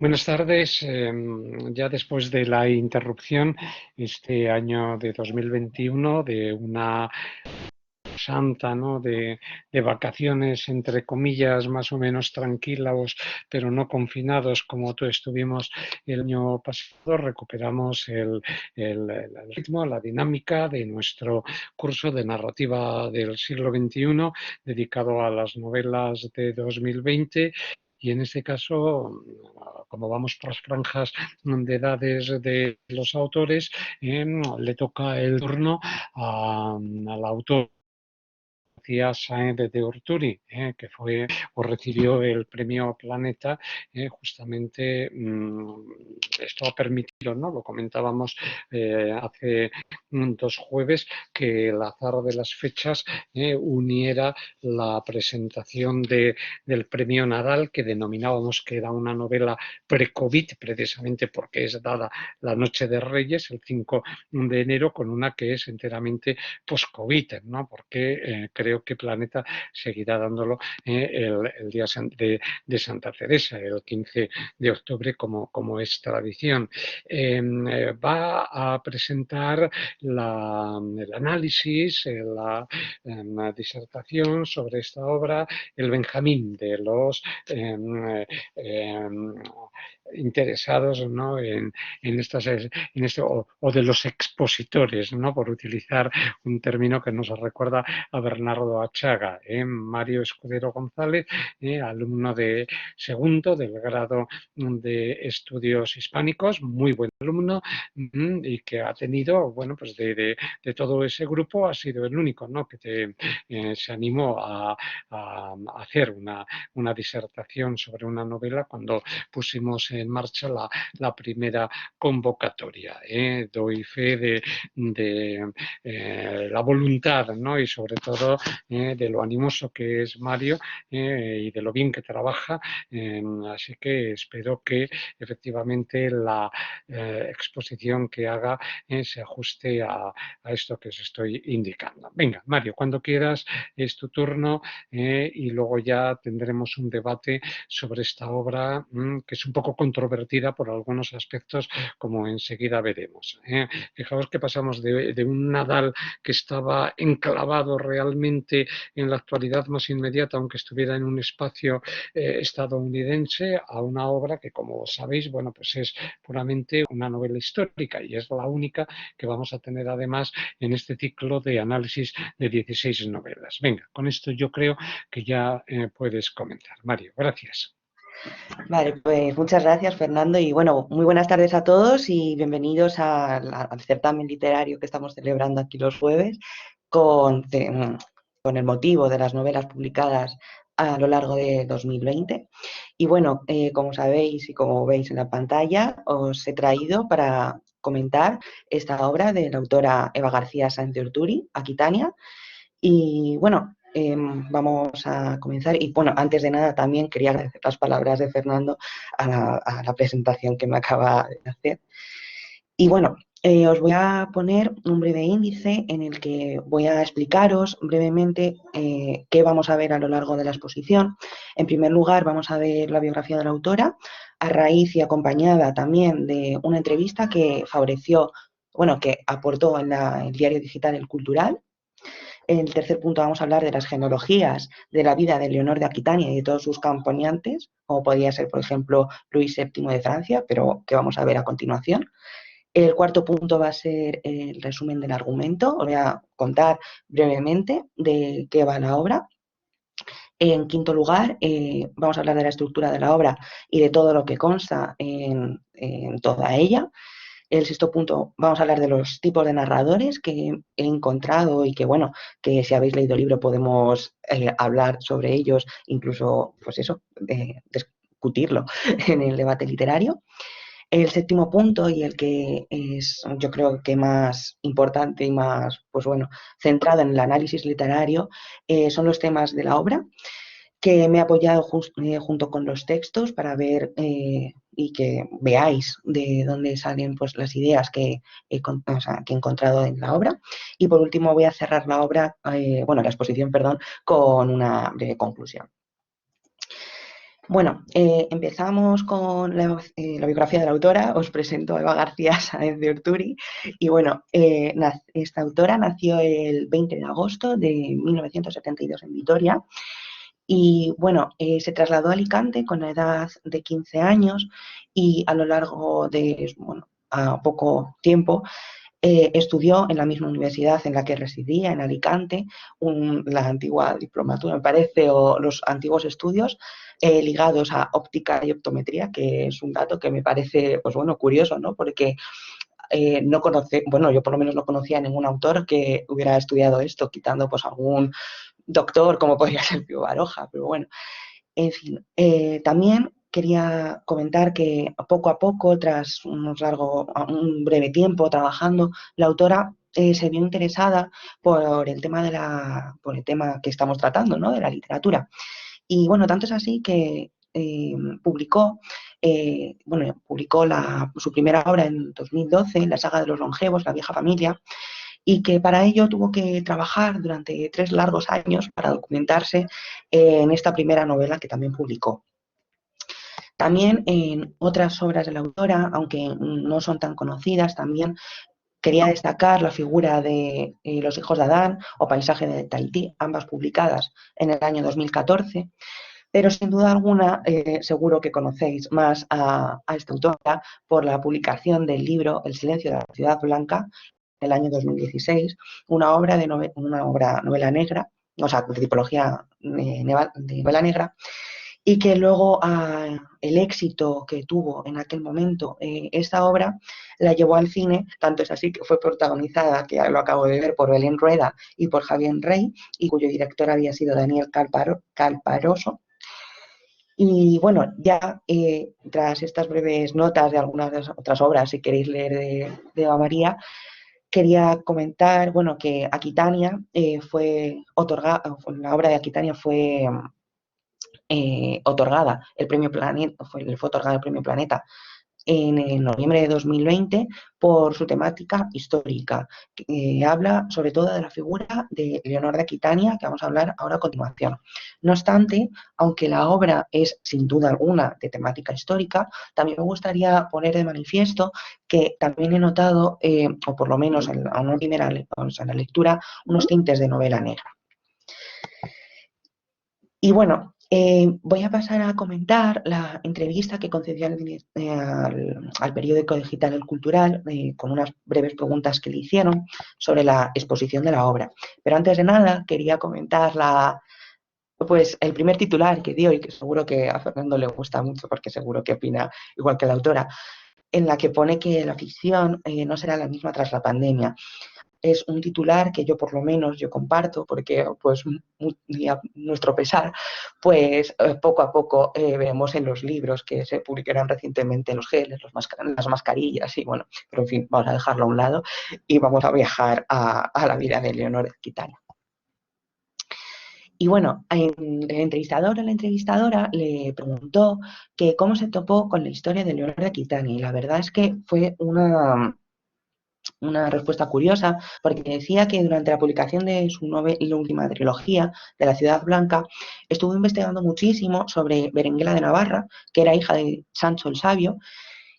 Buenas tardes. Ya después de la interrupción este año de 2021 de una santa, ¿no? De vacaciones, entre comillas, más o menos tranquilos, pero no confinados como tú estuvimos el año pasado, recuperamos el ritmo, la dinámica de nuestro curso de narrativa del siglo XXI dedicado a las novelas de 2020. Y en este caso, como vamos por las franjas de edades de los autores, le toca el turno al autor Sáenz de Urturi, que fue o recibió el premio Planeta, justamente esto ha permitido, ¿no? Lo comentábamos hace dos jueves, que el azar de las fechas uniera la presentación del premio Nadal, que denominábamos que era una novela pre-COVID, precisamente porque es dada la Noche de Reyes, el 5 de enero, con una que es enteramente post-COVID, ¿no? Porque creo que Planeta seguirá dándolo el día de Santa Teresa, el 15 de octubre, como es tradición. Va a presentar el análisis, la disertación sobre esta obra, el Benjamín de los eh, interesados, ¿no? En esto, o de los expositores, ¿no? Por utilizar un término que nos recuerda a Bernardo Achaga, Mario Escudero González, alumno de segundo del grado de estudios hispánicos, muy buen alumno, y que ha tenido, bueno, pues de todo ese grupo ha sido el único, ¿no? Que se animó a hacer una disertación sobre una novela cuando pusimos en marcha la primera convocatoria. Doy fe de la voluntad, ¿no? Y sobre todo de lo animoso que es Mario, y de lo bien que trabaja. Así que espero que efectivamente la exposición que haga se ajuste a esto que os estoy indicando. Venga, Mario, cuando quieras es tu turno, y luego ya tendremos un debate sobre esta obra, que es un poco controvertida por algunos aspectos, como enseguida veremos. Fijaos que pasamos de un Nadal que estaba enclavado realmente en la actualidad más inmediata, aunque estuviera en un espacio estadounidense, a una obra que, como sabéis, bueno, pues es puramente una novela histórica y es la única que vamos a tener además en este ciclo de análisis de 16 novelas. Venga, con esto yo creo que ya puedes comenzar. Mario, gracias. Vale, pues muchas gracias, Fernando. Y bueno, muy buenas tardes a todos y bienvenidos al certamen literario que estamos celebrando aquí los jueves con el motivo de las novelas publicadas a lo largo de 2020. Y bueno, como sabéis y como veis en la pantalla, os he traído para comentar esta obra de la autora Eva García Sáenz de Urturi, Aquitania. Y bueno, vamos a comenzar. Y bueno, antes de nada también quería agradecer las palabras de Fernando a la presentación que me acaba de hacer. Y bueno, os voy a poner un breve índice en el que voy a explicaros brevemente qué vamos a ver a lo largo de la exposición. En primer lugar, vamos a ver la biografía de la autora, a raíz y acompañada también de una entrevista que favoreció, bueno, que aportó en el diario digital El Cultural. En el tercer punto vamos a hablar de las genealogías de la vida de Leonor de Aquitania y de todos sus acompañantes, como podría ser, por ejemplo, Luis VII de Francia, pero que vamos a ver a continuación. El cuarto punto va a ser el resumen del argumento. Os voy a contar brevemente de qué va la obra. En quinto lugar, vamos a hablar de la estructura de la obra y de todo lo que consta en toda ella. El sexto punto, vamos a hablar de los tipos de narradores que he encontrado y que, bueno, que si habéis leído el libro podemos hablar sobre ellos, incluso, pues eso, discutirlo en el debate literario. El séptimo punto, y el que es yo creo que más importante y más, pues bueno, centrado en el análisis literario, son los temas de la obra, que me he apoyado junto con los textos para ver y que veáis de dónde salen pues, las ideas o sea, que he encontrado en la obra. Y por último voy a cerrar la obra, bueno, la exposición, perdón, con una breve conclusión. Bueno, empezamos con la biografía de la autora. Os presento a Eva García Sáenz de Orturi. Y bueno, esta autora nació el 20 de agosto de 1972 en Vitoria. Y bueno, se trasladó a Alicante con la edad de 15 años y a lo largo de, bueno, a poco tiempo, estudió en la misma universidad en la que residía, en Alicante, la antigua diplomatura, me parece, o los antiguos estudios ligados a óptica y optometría, que es un dato que me parece, pues bueno, curioso, ¿no? Porque no conoce, bueno, yo por lo menos no conocía a ningún autor que hubiera estudiado esto, quitando pues algún doctor como podría ser Pío Baroja, pero bueno, en fin, también quería comentar que poco a poco, tras un breve tiempo trabajando, la autora se vio interesada por el tema que estamos tratando, ¿no? De la literatura. Y bueno, tanto es así que publicó su primera obra en 2012, la saga de los longevos, La vieja familia, y que para ello tuvo que trabajar durante 3 largos años para documentarse en esta primera novela que también publicó. También en otras obras de la autora, aunque no son tan conocidas, también quería destacar la figura de Los hijos de Adán o Paisaje de Tahití, ambas publicadas en el año 2014. Pero sin duda alguna, seguro que conocéis más a esta autora por la publicación del libro El silencio de la ciudad blanca, el año 2016, una obra novela negra, o sea, de tipología de novela negra, y que luego el éxito que tuvo en aquel momento esta obra la llevó al cine, tanto es así que fue protagonizada, que ya lo acabo de ver, por Belén Rueda y por Javier Rey, y cuyo director había sido Daniel Calparoso. Y bueno, ya tras estas breves notas de algunas de las otras obras, si queréis leer de Eva María, quería comentar, bueno, que Aquitania fue otorgada, la obra de Aquitania fue otorgada, el premio Planeta, fue otorgado el premio Planeta en noviembre de 2020 por su temática histórica, que habla sobre todo de la figura de Leonor de Aquitania, que vamos a hablar ahora a continuación. No obstante, aunque la obra es sin duda alguna de temática histórica, también me gustaría poner de manifiesto que también he notado, o por lo menos a una primera en la lectura, unos tintes de novela negra. Y bueno, voy a pasar a comentar la entrevista que concedió al periódico digital El Cultural con unas breves preguntas que le hicieron sobre la exposición de la obra. Pero antes de nada, quería comentar pues, el primer titular que dio y que seguro que a Fernando le gusta mucho porque seguro que opina igual que la autora, en la que pone que la ficción no será la misma tras la pandemia. Es un titular que yo por lo menos yo comparto porque pues a nuestro pesar pues poco a poco vemos en los libros que se publicaron recientemente los geles, las mascarillas y bueno, pero en fin, vamos a dejarlo a un lado y vamos a viajar a la vida de Leonor de Aquitania. Y bueno, el entrevistador o la entrevistadora le preguntó que cómo se topó con la historia de Leonor de Aquitania y la verdad es que fue una respuesta curiosa, porque decía que durante la publicación de su última trilogía, de La Ciudad Blanca, estuvo investigando muchísimo sobre Berenguela de Navarra, que era hija de Sancho el Sabio,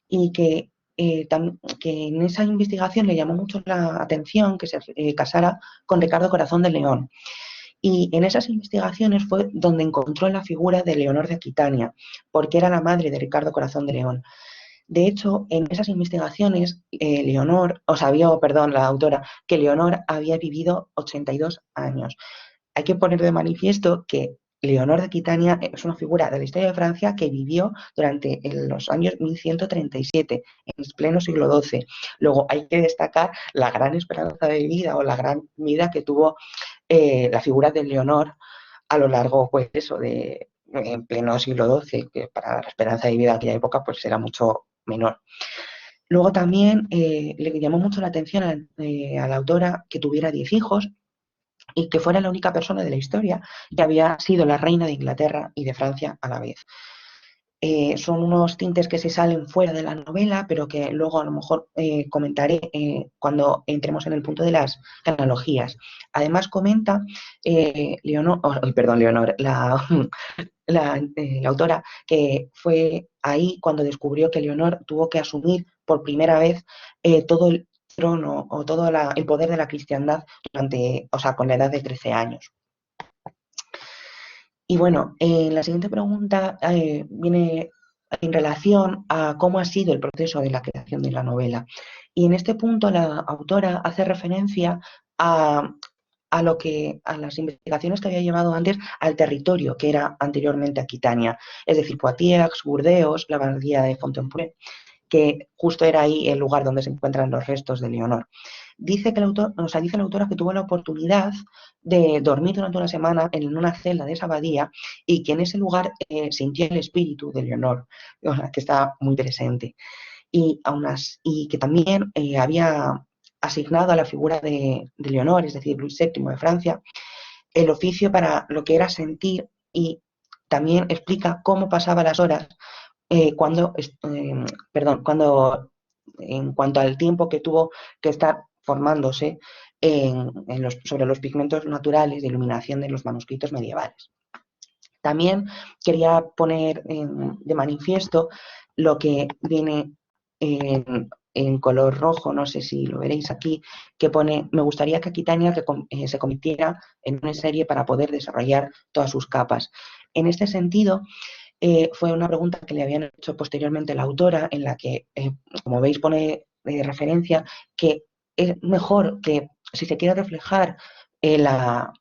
y que en esa investigación le llamó mucho la atención que se casara con Ricardo Corazón de León. Y en esas investigaciones fue donde encontró la figura de Leonor de Aquitania, porque era la madre de Ricardo Corazón de León. De hecho, en esas investigaciones, la autora, que Leonor había vivido 82 años. Hay que poner de manifiesto que Leonor de Aquitania es una figura de la historia de Francia que vivió durante los años 1137, en pleno siglo XII. Luego hay que destacar la gran esperanza de vida o la gran vida que tuvo la figura de Leonor a lo largo, pues eso, en pleno siglo XII, que para la esperanza de vida de aquella época pues era mucho menor. Luego también le llamó mucho la atención a la autora que tuviera 10 hijos y que fuera la única persona de la historia que había sido la reina de Inglaterra y de Francia a la vez. son unos tintes que se salen fuera de la novela, pero que luego a lo mejor comentaré cuando entremos en el punto de las analogías. Además comenta Leonor, la autora, que fue ahí cuando descubrió que Leonor tuvo que asumir por primera vez todo el trono o todo el poder de la cristiandad con la edad de 13 años. Y bueno, la siguiente pregunta viene en relación a cómo ha sido el proceso de la creación de la novela. Y en este punto la autora hace referencia a, a las investigaciones que había llevado antes al territorio que era anteriormente Aquitania, es decir, Poitiers, Burdeos, la abadía de Fontenoy, que justo era ahí el lugar donde se encuentran los restos de Leonor. Dice la autora que tuvo la oportunidad de dormir durante una semana en una celda de esa abadía y que en ese lugar sintió el espíritu de Leonor, que está muy presente. Y que también había asignado a la figura de Leonor, es decir, Luis VII de Francia, el oficio para lo que era sentir, y también explica cómo pasaba las horas cuando, en cuanto al tiempo que tuvo que estar formándose sobre los pigmentos naturales de iluminación de los manuscritos medievales. También quería poner de manifiesto lo que viene en color rojo, no sé si lo veréis aquí, que pone: me gustaría que Aquitania se convirtiera en una serie para poder desarrollar todas sus capas. En este sentido, fue una pregunta que le habían hecho posteriormente la autora, en la que, como veis, pone referencia que es mejor que, si se quiere reflejar la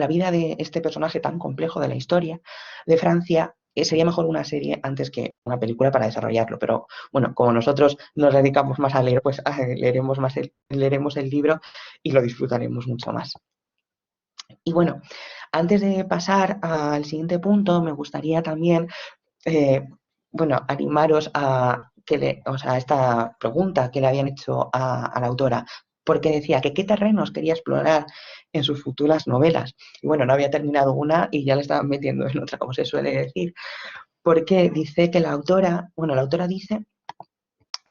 vida de este personaje tan complejo de la historia de Francia, sería mejor una serie antes que una película para desarrollarlo. Pero bueno, como nosotros nos dedicamos más a leer, pues leeremos el libro y lo disfrutaremos mucho más. Y bueno, antes de pasar al siguiente punto, me gustaría también eh, animaros a esta pregunta que le habían hecho a la autora, porque decía que qué terrenos quería explorar en sus futuras novelas. Y bueno, no había terminado una y ya le estaban metiendo en otra, como se suele decir, porque dice que la autora dice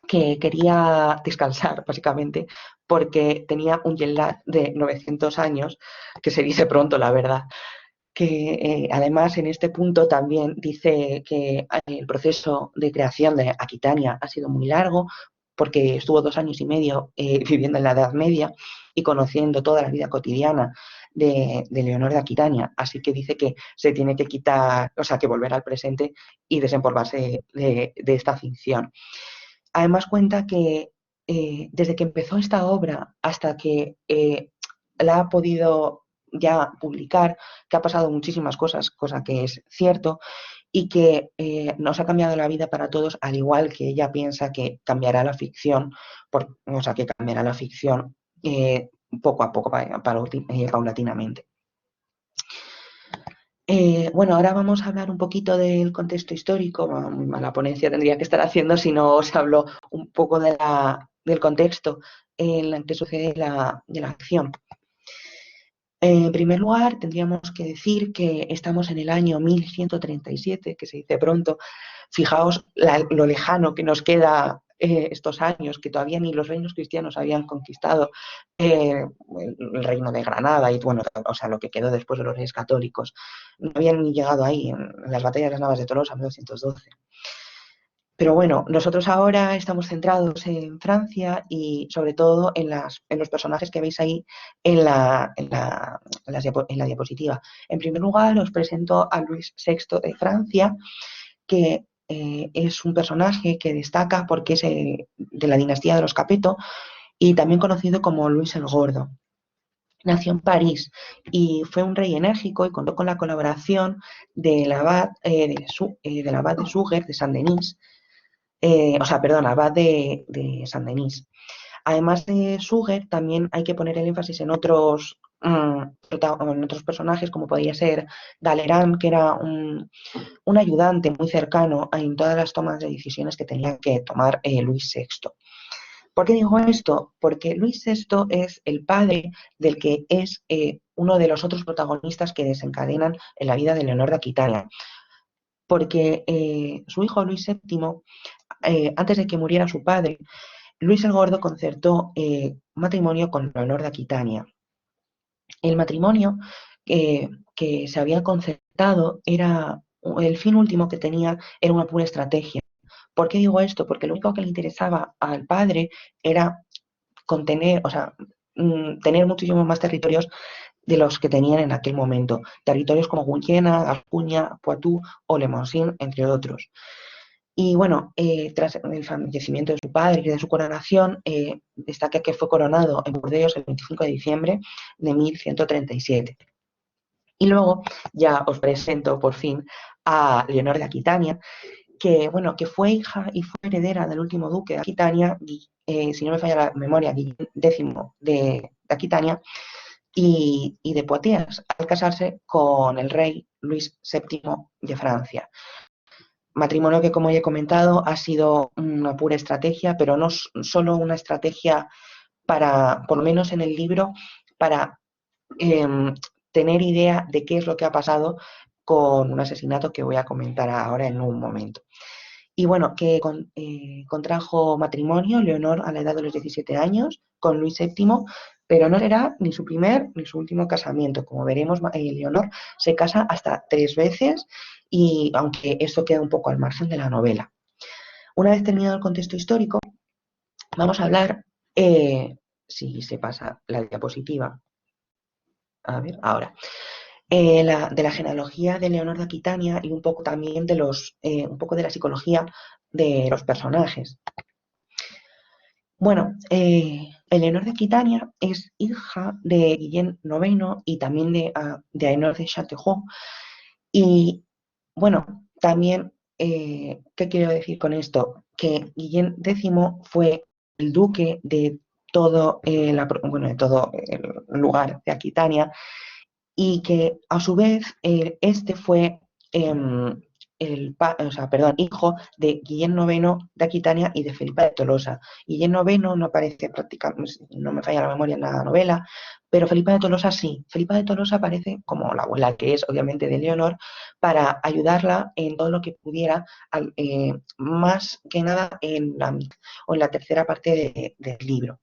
que quería descansar, básicamente, porque tenía un jet lag de 900 años, que se dice pronto, la verdad, que además en este punto también dice que el proceso de creación de Aquitania ha sido muy largo, porque estuvo 2 años y medio viviendo en la Edad Media y conociendo toda la vida cotidiana de Leonor de Aquitania. Así que dice que se tiene que quitar, o sea, que volver al presente y desempolvarse de esta ficción. Además cuenta que desde que empezó esta obra hasta que la ha podido ya publicar, que ha pasado muchísimas cosas, cosa que es cierto, y que nos ha cambiado la vida para todos, al igual que ella piensa que cambiará la ficción, que cambiará la ficción poco a poco, paulatinamente. Bueno, ahora vamos a hablar un poquito del contexto histórico. Muy mala ponencia tendría que estar haciendo si no os hablo un poco del contexto en el que sucede de la acción. En primer lugar, tendríamos que decir que estamos en el año 1137, que se dice pronto. Fijaos lo lejano que nos queda estos años, que todavía ni los reinos cristianos habían conquistado el reino de Granada y, bueno, o sea, lo que quedó después de los reyes católicos. No habían ni llegado ahí en las batallas de las Navas de Tolosa, 1212. Pero bueno, nosotros ahora estamos centrados en Francia y sobre todo en los personajes que veis ahí en la diapositiva. En primer lugar, os presento a Luis VI de Francia, que es un personaje que destaca porque es de la dinastía de los Capeto y también conocido como Luis el Gordo. Nació en París y fue un rey enérgico y contó con la colaboración del abad de Suger de Saint-Denis, abad de Saint-Denis. Además de Suger, también hay que poner el énfasis en otros personajes, como podría ser Dalerán, que era un ayudante muy cercano en todas las tomas de decisiones que tenía que tomar Luis VI. ¿Por qué digo esto? Porque Luis VI es el padre del que es uno de los otros protagonistas que desencadenan en la vida de Leonor de Aquitania. porque su hijo Luis VII, antes de que muriera su padre, Luis el Gordo concertó matrimonio con Leonor de Aquitania. El matrimonio que se había concertado era el fin último que tenía era una pura estrategia. ¿Por qué digo esto? Porque lo único que le interesaba al padre era contener, o sea, tener muchísimos más territorios de los que tenían en aquel momento. Territorios como Guyena, Gascuña, Poitou o Lemosín, entre otros. Y bueno, tras el fallecimiento de su padre y de su coronación, destaca que fue coronado en Burdeos el 25 de diciembre de 1137. Y luego ya os presento por fin a Leonor de Aquitania, que, bueno, que fue hija y fue heredera del último duque de Aquitania, si no me falla la memoria, Guillem X de Aquitania y de Poitiers, al casarse con el rey Luis VII de Francia. Matrimonio que, como ya he comentado, ha sido una pura estrategia, pero no solo una estrategia para, por lo menos en el libro, para eh, tener idea de qué es lo que ha pasado con un asesinato que voy a comentar ahora en un momento. Y bueno, que contrajo matrimonio Leonor a la edad de los 17 años con Luis VII, pero no será ni su primer ni su último casamiento. Como veremos, Leonor se casa hasta 3 veces, y aunque esto queda un poco al margen de la novela. Una vez terminado el contexto histórico, vamos a hablar, si se pasa la diapositiva, a ver, ahora, de la genealogía de Leonor de Aquitania y un poco también de un poco de la psicología de los personajes. Bueno, Eleonor de Aquitania es hija de Guillem IX y también de Aenor de Châteauroux. Y bueno, también, ¿qué quiero decir con esto? Que Guillem X fue el duque de todo, de todo el lugar de Aquitania, y que a su vez este fue hijo de Guillem IX de Aquitania y de Felipa de Tolosa. Guillem IX no aparece prácticamente, no me falla la memoria en la novela, pero Felipa de Tolosa sí. Felipa de Tolosa aparece como la abuela, que es obviamente de Leonor, para ayudarla en todo lo que pudiera, más que nada en la tercera parte del libro.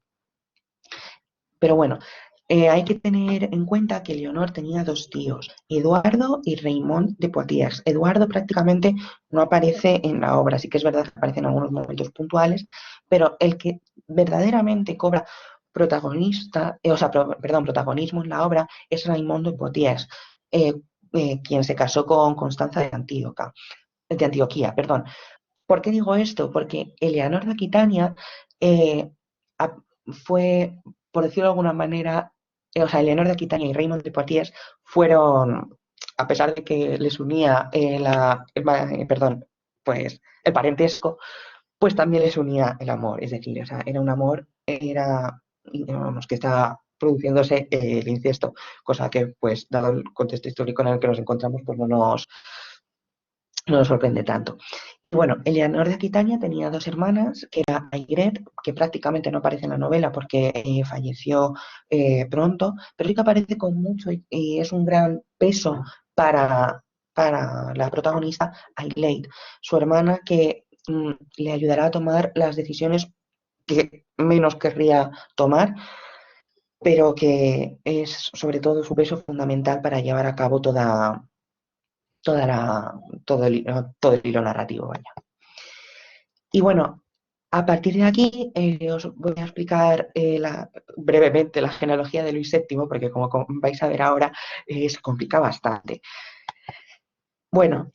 Pero bueno, hay que tener en cuenta que Leonor tenía 2 tíos, Eduardo y Raymond de Poitiers. Eduardo prácticamente no aparece en la obra, sí que es verdad que aparece en algunos momentos puntuales, pero el que verdaderamente cobra protagonismo en la obra es Raymond de Poitiers, quien se casó con Constanza de Antioquía. Perdón. ¿Por qué digo esto? Porque Eleanor de Aquitania eh, fue, por decirlo de alguna manera, Eleanor de Aquitania y Raymond de Poitiers fueron, a pesar de que les unía el parentesco, pues también les unía el amor. Es decir, era un amor, vamos, que estaba produciéndose el incesto, cosa que, pues, dado el contexto histórico en el que nos encontramos, pues no nos sorprende tanto. Bueno, Eleanor de Aquitania tenía 2 hermanas, que era Aigret, que prácticamente no aparece en la novela porque falleció pronto, pero sí que aparece con mucho y es un gran peso para la protagonista, Aiglet, su hermana, que le ayudará a tomar las decisiones que menos querría tomar, pero que es sobre todo su peso fundamental para llevar a cabo todo el hilo narrativo, vaya. Y bueno, a partir de aquí os voy a explicar brevemente la genealogía de Luis VII, porque como vais a ver ahora, se complica bastante. Bueno,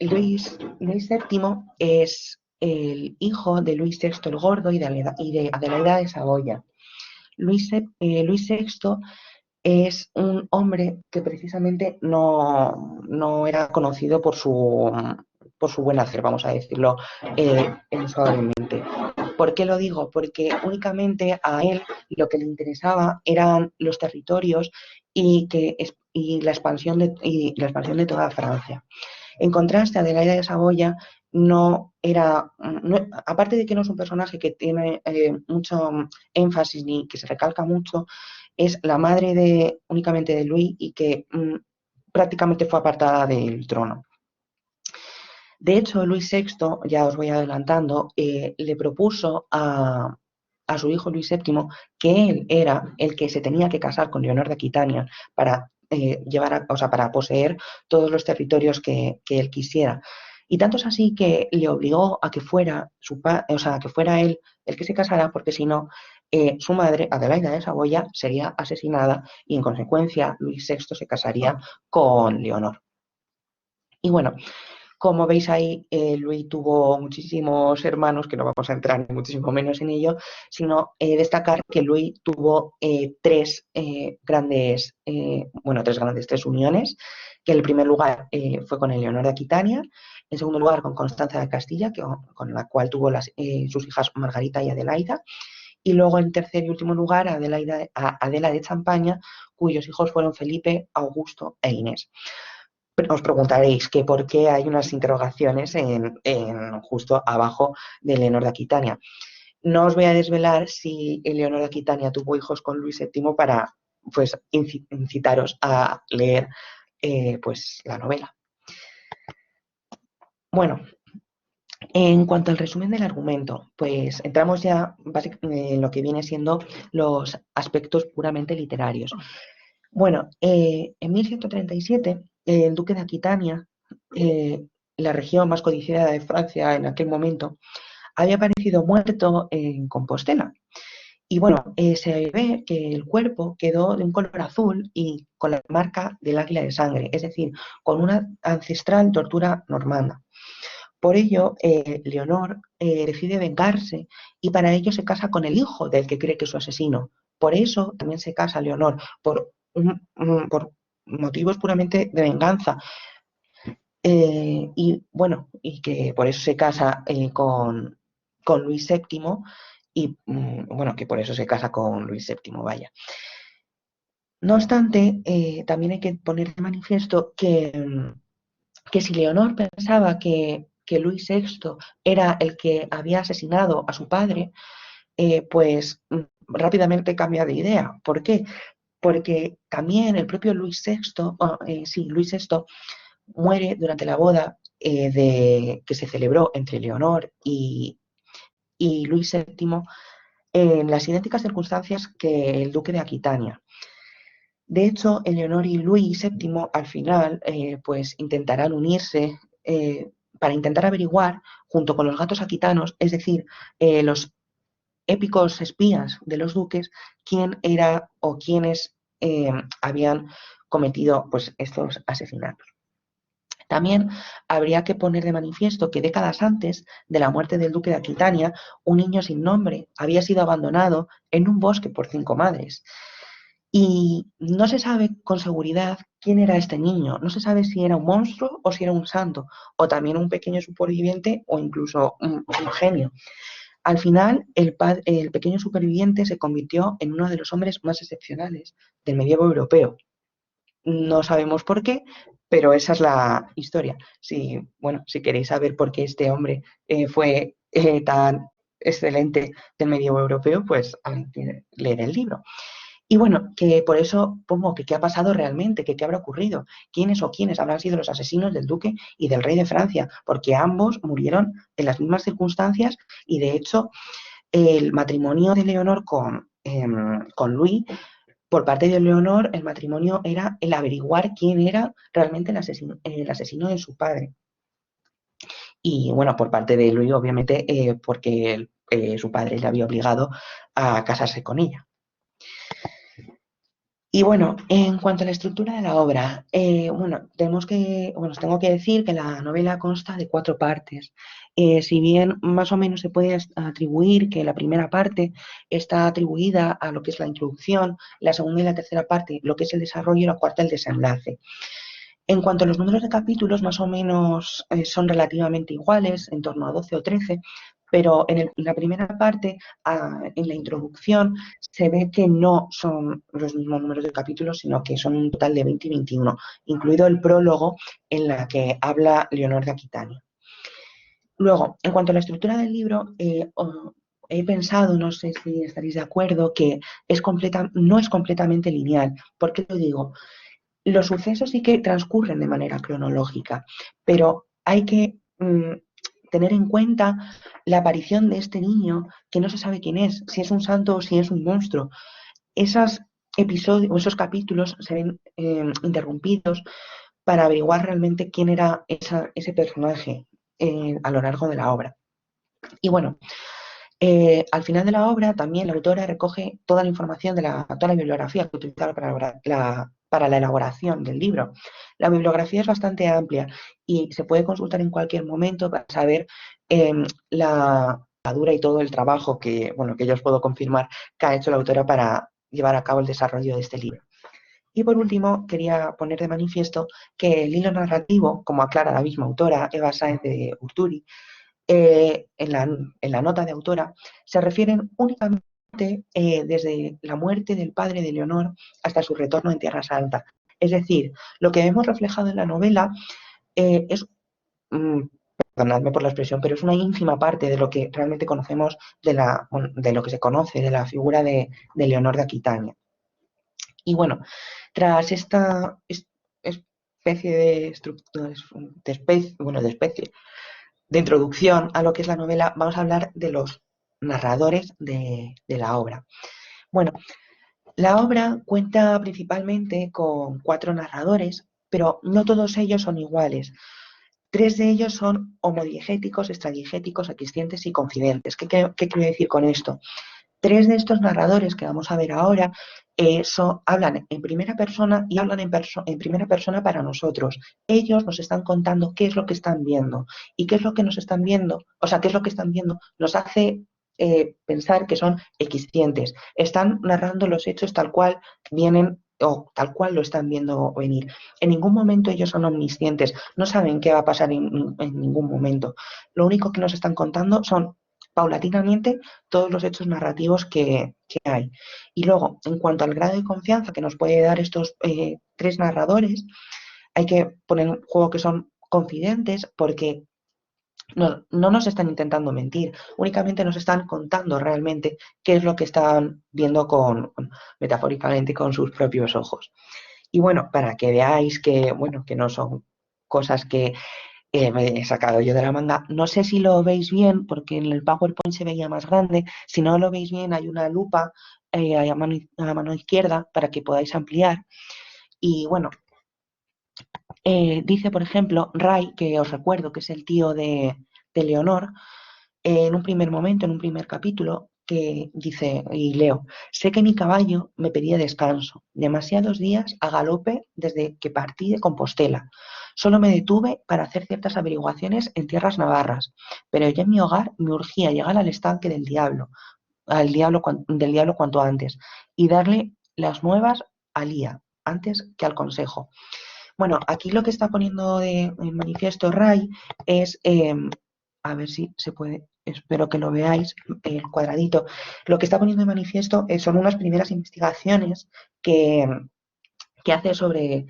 Luis VII es el hijo de Luis VI el Gordo y de Adelaida de Saboya. Luis VI es un hombre que precisamente no era conocido por su buen hacer, vamos a decirlo suavemente. ¿Por qué lo digo? Porque únicamente a él lo que le interesaba eran los territorios y la expansión de toda Francia. En contraste, Adelaida de Saboya aparte de que no es un personaje que tiene mucho énfasis ni que se recalca mucho, es la madre únicamente de Luis y que prácticamente fue apartada del trono. De hecho, Luis VI, ya os voy adelantando, le propuso a su hijo Luis VII que él era el que se tenía que casar con Leonor de Aquitania para o sea, para poseer todos los territorios que él quisiera. Y tanto es así que le obligó a que fuera o sea, que fuera él el que se casara, porque si no, su madre, Adelaida de Saboya, sería asesinada y en consecuencia Luis VI se casaría con Leonor. Y bueno, como veis ahí, Luis tuvo muchísimos hermanos, que no vamos a entrar muchísimo menos en ello, sino destacar que Luis tuvo tres uniones, que en el primer lugar fue con Eleonor de Aquitania, en segundo lugar con Constanza de Castilla, con la cual tuvo sus hijas Margarita y Adelaida, y luego en tercer y último lugar Adela de Champaña, cuyos hijos fueron Felipe, Augusto e Inés. Os preguntaréis que por qué hay unas interrogaciones justo abajo de Leonor de Aquitania. No os voy a desvelar si Leonor de Aquitania tuvo hijos con Luis VII para pues, incitaros a leer pues, la novela. Bueno, en cuanto al resumen del argumento, pues entramos ya en lo que viene siendo los aspectos puramente literarios. Bueno, en 1137, el duque de Aquitania, la región más codiciada de Francia en aquel momento, había aparecido muerto en Compostela. Y bueno, se ve que el cuerpo quedó de un color azul y con la marca del águila de sangre, es decir, con una ancestral tortura normanda. Por ello, Leonor decide vengarse y para ello se casa con el hijo del que cree que es su asesino. Por eso también se casa Leonor, por motivos puramente de venganza. Y bueno, y que por eso se casa con Luis VII y bueno, que por eso se casa con Luis VII, vaya. No obstante, también hay que poner de manifiesto que si Leonor pensaba que Luis VI era el que había asesinado a su padre, pues rápidamente cambia de idea. ¿Por qué? Porque también el propio Luis VI, Luis VI muere durante la boda que se celebró entre Leonor y Luis VII en las idénticas circunstancias que el duque de Aquitania. De hecho, Eleonor y Luis VII al final pues intentarán unirse para intentar averiguar, junto con los gatos aquitanos, es decir, los épicos espías de los duques, quién era o quiénes habían cometido pues, estos asesinatos. También habría que poner de manifiesto que décadas antes de la muerte del duque de Aquitania, un niño sin nombre había sido abandonado en un bosque por 5 madres. Y no se sabe con seguridad quién era este niño, no se sabe si era un monstruo o si era un santo, o también un pequeño superviviente o incluso un genio. Al final, el pequeño superviviente se convirtió en uno de los hombres más excepcionales del medievo europeo. No sabemos por qué, pero esa es la historia. Bueno, si queréis saber por qué este hombre fue tan excelente del medievo europeo, pues hay que leer el libro. Y bueno, que por eso pongo que qué ha pasado realmente, que qué habrá ocurrido, quiénes o quiénes habrán sido los asesinos del duque y del rey de Francia, porque ambos murieron en las mismas circunstancias y de hecho el matrimonio de Leonor con Luis, por parte de Leonor, el matrimonio era el averiguar quién era realmente el asesino de su padre. Y bueno, por parte de Luis, obviamente, porque su padre le había obligado a casarse con ella. Y bueno, en cuanto a la estructura de la obra, bueno, os tengo que decir que la novela consta de 4 partes. Si bien más o menos se puede atribuir que la primera parte está atribuida a lo que es la introducción, la segunda y la tercera parte, lo que es el desarrollo, y la cuarta el desenlace. En cuanto a los números de capítulos, más o menos son relativamente iguales, en torno a 12 o 13, pero en la primera parte, en la introducción, se ve que no son los mismos números de capítulos, sino que son un total de 20 y 21, incluido el prólogo en la que habla Leonor de Aquitania. Luego, en cuanto a la estructura del libro, he pensado, no sé si estaréis de acuerdo, que no es completamente lineal. ¿Por qué lo digo? Los sucesos sí que transcurren de manera cronológica, pero hay que mm, tener en cuenta la aparición de este niño que no se sabe quién es, si es un santo o si es un monstruo. Esos episodios o esos capítulos se ven interrumpidos para averiguar realmente quién era ese personaje a lo largo de la obra. Y bueno, al final de la obra también la autora recoge toda la información de toda la bibliografía que utilizaba para la elaboración del libro. La bibliografía es bastante amplia y se puede consultar en cualquier momento para saber la dura y todo el trabajo que, bueno, que yo os puedo confirmar que ha hecho la autora para llevar a cabo el desarrollo de este libro. Y por último, quería poner de manifiesto que el hilo narrativo, como aclara la misma autora, Eva Sáenz de Urturi, en la nota de autora, se refieren únicamente desde la muerte del padre de Leonor hasta su retorno en Tierra Santa. Es decir, lo que vemos reflejado en la novela es, mm, perdonadme por la expresión, pero es una ínfima parte de lo que realmente conocemos de lo que se conoce de la figura de Leonor de Aquitania. Y bueno, tras esta especie de estructura, de especie de introducción a lo que es la novela, vamos a hablar de los narradores de la obra. Bueno, la obra cuenta principalmente con 4 narradores, pero no todos ellos son iguales. 3 de ellos son homodiegéticos, extradiegéticos, aquiescientes y confidentes. ¿Qué quiero decir con esto? 3 de estos narradores que vamos a ver ahora hablan en primera persona y hablan en primera persona para nosotros. Ellos nos están contando qué es lo que están viendo y qué es lo que nos están viendo, o sea, qué es lo que están viendo, nos hace pensar que son equiscientes. Están narrando los hechos tal cual vienen o tal cual lo están viendo venir. En ningún momento ellos son omniscientes, no saben qué va a pasar en ningún momento. Lo único que nos están contando son paulatinamente todos los hechos narrativos que hay. Y luego, en cuanto al grado de confianza que nos puede dar estos 3 narradores, hay que poner en juego que son confidentes porque no nos están intentando mentir, únicamente nos están contando realmente qué es lo que están viendo metafóricamente con sus propios ojos. Y bueno, para que veáis que, bueno, que no son cosas que me he sacado yo de la manga. No sé si lo veis bien, porque en el PowerPoint se veía más grande. Si no lo veis bien, hay una lupa a la mano izquierda para que podáis ampliar. Y bueno, dice, por ejemplo, Ray, que os recuerdo que es el tío de Leonor, en un primer momento, en un primer capítulo, que dice, y leo, sé que mi caballo me pedía descanso, demasiados días a galope desde que partí de Compostela. Solo me detuve para hacer ciertas averiguaciones en tierras navarras, pero ya en mi hogar me urgía llegar al estanque del diablo, del diablo cuanto antes, y darle las nuevas a Lía, antes que al consejo. Bueno, aquí lo que está poniendo en manifiesto Ray es, a ver si se puede, espero que lo veáis, el cuadradito. Lo que está poniendo en manifiesto son unas primeras investigaciones que hace sobre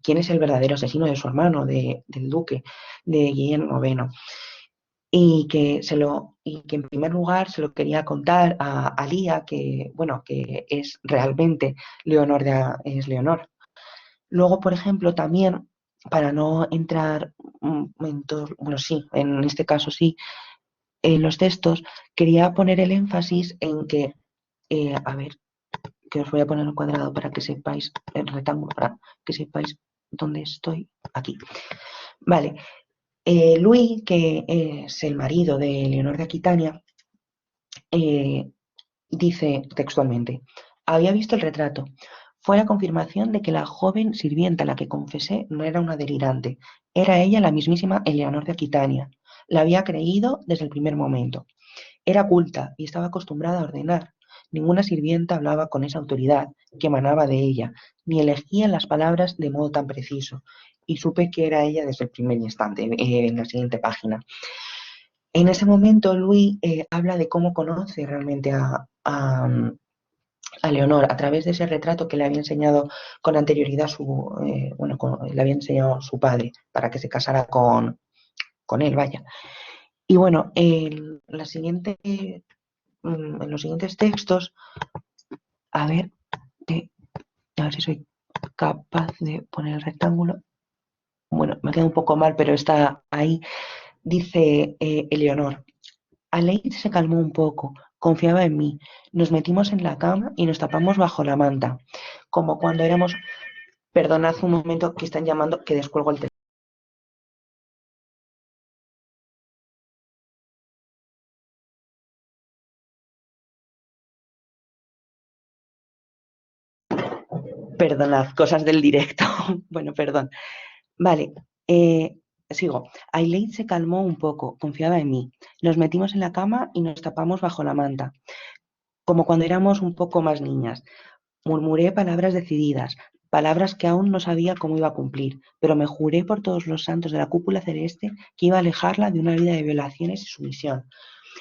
quién es el verdadero asesino de su hermano, del duque, de Guillermo Noveno. Y que en primer lugar se lo quería contar a Lía, que, bueno, que es realmente es Leonor. Luego, por ejemplo, también, para no entrar bueno, sí, en este caso sí, en los textos, quería poner el énfasis en que, a ver, que os voy a poner un cuadrado para que sepáis, el rectángulo, para que sepáis dónde estoy, aquí. Vale, Luis, que es el marido de Leonor de Aquitania, eh, dice textualmente, había visto el retrato. Fue la confirmación de que la joven sirvienta a la que confesé no era una delirante. Era ella la mismísima Eleanor de Aquitania. La había creído desde el primer momento. Era culta y estaba acostumbrada a ordenar. Ninguna sirvienta hablaba con esa autoridad que emanaba de ella, ni elegía las palabras de modo tan preciso. Y supe que era ella desde el primer instante, en la siguiente página. En ese momento, Luis habla de cómo conoce realmente a Leonor a través de ese retrato que le había enseñado con anterioridad le había enseñado su padre para que se casara con él, vaya. Y bueno, en los siguientes textos, a ver, a ver si soy capaz de poner el rectángulo. Bueno, me queda un poco mal, pero está ahí. Dice Eleonor, Aleid se calmó un poco, confiaba en mí. Nos metimos en la cama y nos tapamos bajo la manta, como cuando éramos... Perdonad un momento que están llamando, que descuelgo el teléfono. Perdonad, cosas del directo. Bueno, perdón. Vale, sigo. Aileen se calmó un poco, confiaba en mí. Nos metimos en la cama y nos tapamos bajo la manta, como cuando éramos un poco más niñas. Murmuré palabras decididas, palabras que aún no sabía cómo iba a cumplir, pero me juré por todos los santos de la cúpula celeste que iba a alejarla de una vida de violaciones y sumisión.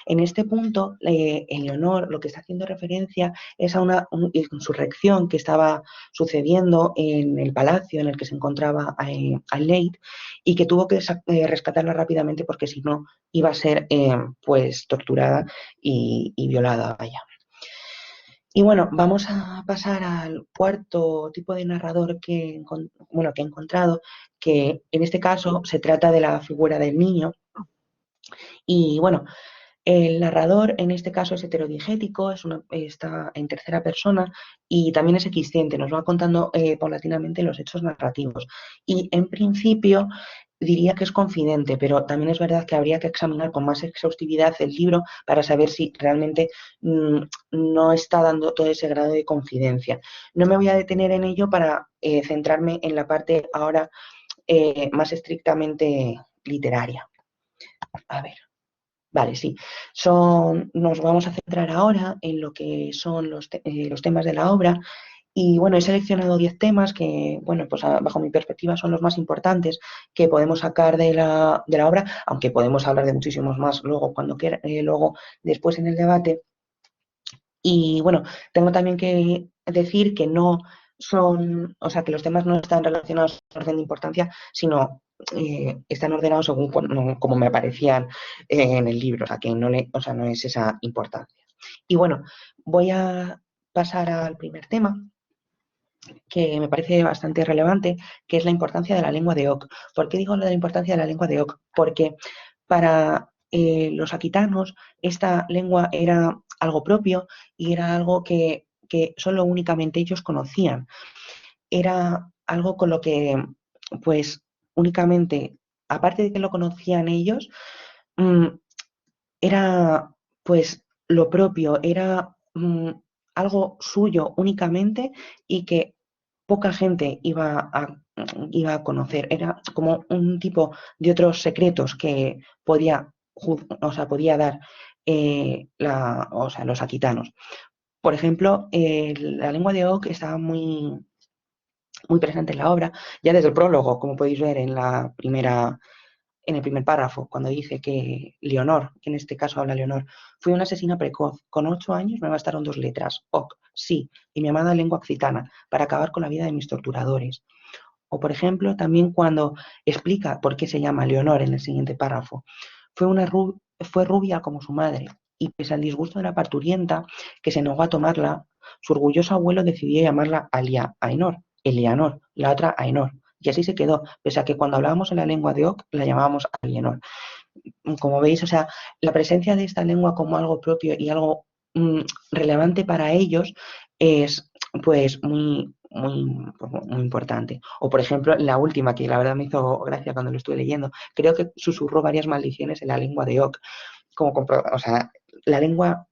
En este punto, Eleonor lo que está haciendo referencia es a una insurrección que estaba sucediendo en el palacio en el que se encontraba Leit y que tuvo que rescatarla rápidamente porque si no iba a ser pues torturada y violada. Vaya. Y bueno, vamos a pasar al cuarto tipo de narrador que he encontrado, que en este caso se trata de la figura del niño. Y bueno, el narrador en este caso es heterodigético, está en tercera persona y también es equisciente, nos va contando paulatinamente los hechos narrativos. Y en principio diría que es confidente, pero también es verdad que habría que examinar con más exhaustividad el libro para saber si realmente no está dando todo ese grado de confidencia. No me voy a detener en ello para centrarme en la parte ahora más estrictamente literaria. A ver. Vale, sí. Nos vamos a centrar ahora en lo que son los temas de la obra. Y bueno, he seleccionado 10 temas que, bueno, pues bajo mi perspectiva son los más importantes que podemos sacar de la obra, aunque podemos hablar de muchísimos más luego, luego después en el debate. Y bueno, tengo también que decir que no son, o sea, que los temas no están relacionados en orden de importancia, sino están ordenados según como me aparecían en el libro, o sea, que no es esa importancia. Y bueno, voy a pasar al primer tema, que me parece bastante relevante, que es la importancia de la lengua de Oc. ¿Por qué digo lo de la importancia de la lengua de Oc? Porque para los aquitanos esta lengua era algo propio y era algo que solo únicamente ellos conocían. Era algo con lo que, pues, únicamente, aparte de que lo conocían ellos, mmm, era, pues, lo propio, era algo suyo únicamente y que poca gente iba a conocer. Era como un tipo de otros secretos que podía dar los aquitanos. Por ejemplo, la lengua de Oc estaba muy presente en la obra, ya desde el prólogo, como podéis ver en el primer párrafo, cuando dice que Leonor, que en este caso habla Leonor, fue una asesina precoz. Con 8 años me bastaron 2 letras, Oc, sí, y mi amada lengua occitana, para acabar con la vida de mis torturadores. O, por ejemplo, también cuando explica por qué se llama Leonor en el siguiente párrafo. Fue rubia como su madre, y pese al disgusto de la parturienta, que se negó a tomarla, su orgulloso abuelo decidió llamarla Ainor, Eleanor, la otra Ainor. Y así se quedó, pese a que cuando hablábamos en la lengua de Oc la llamábamos Alienor. Como veis, o sea, la presencia de esta lengua como algo propio y algo relevante para ellos es pues muy importante. O por ejemplo, la última, que la verdad me hizo gracia cuando lo estuve leyendo, creo que susurró varias maldiciones en la lengua de Oc. O sea, la lengua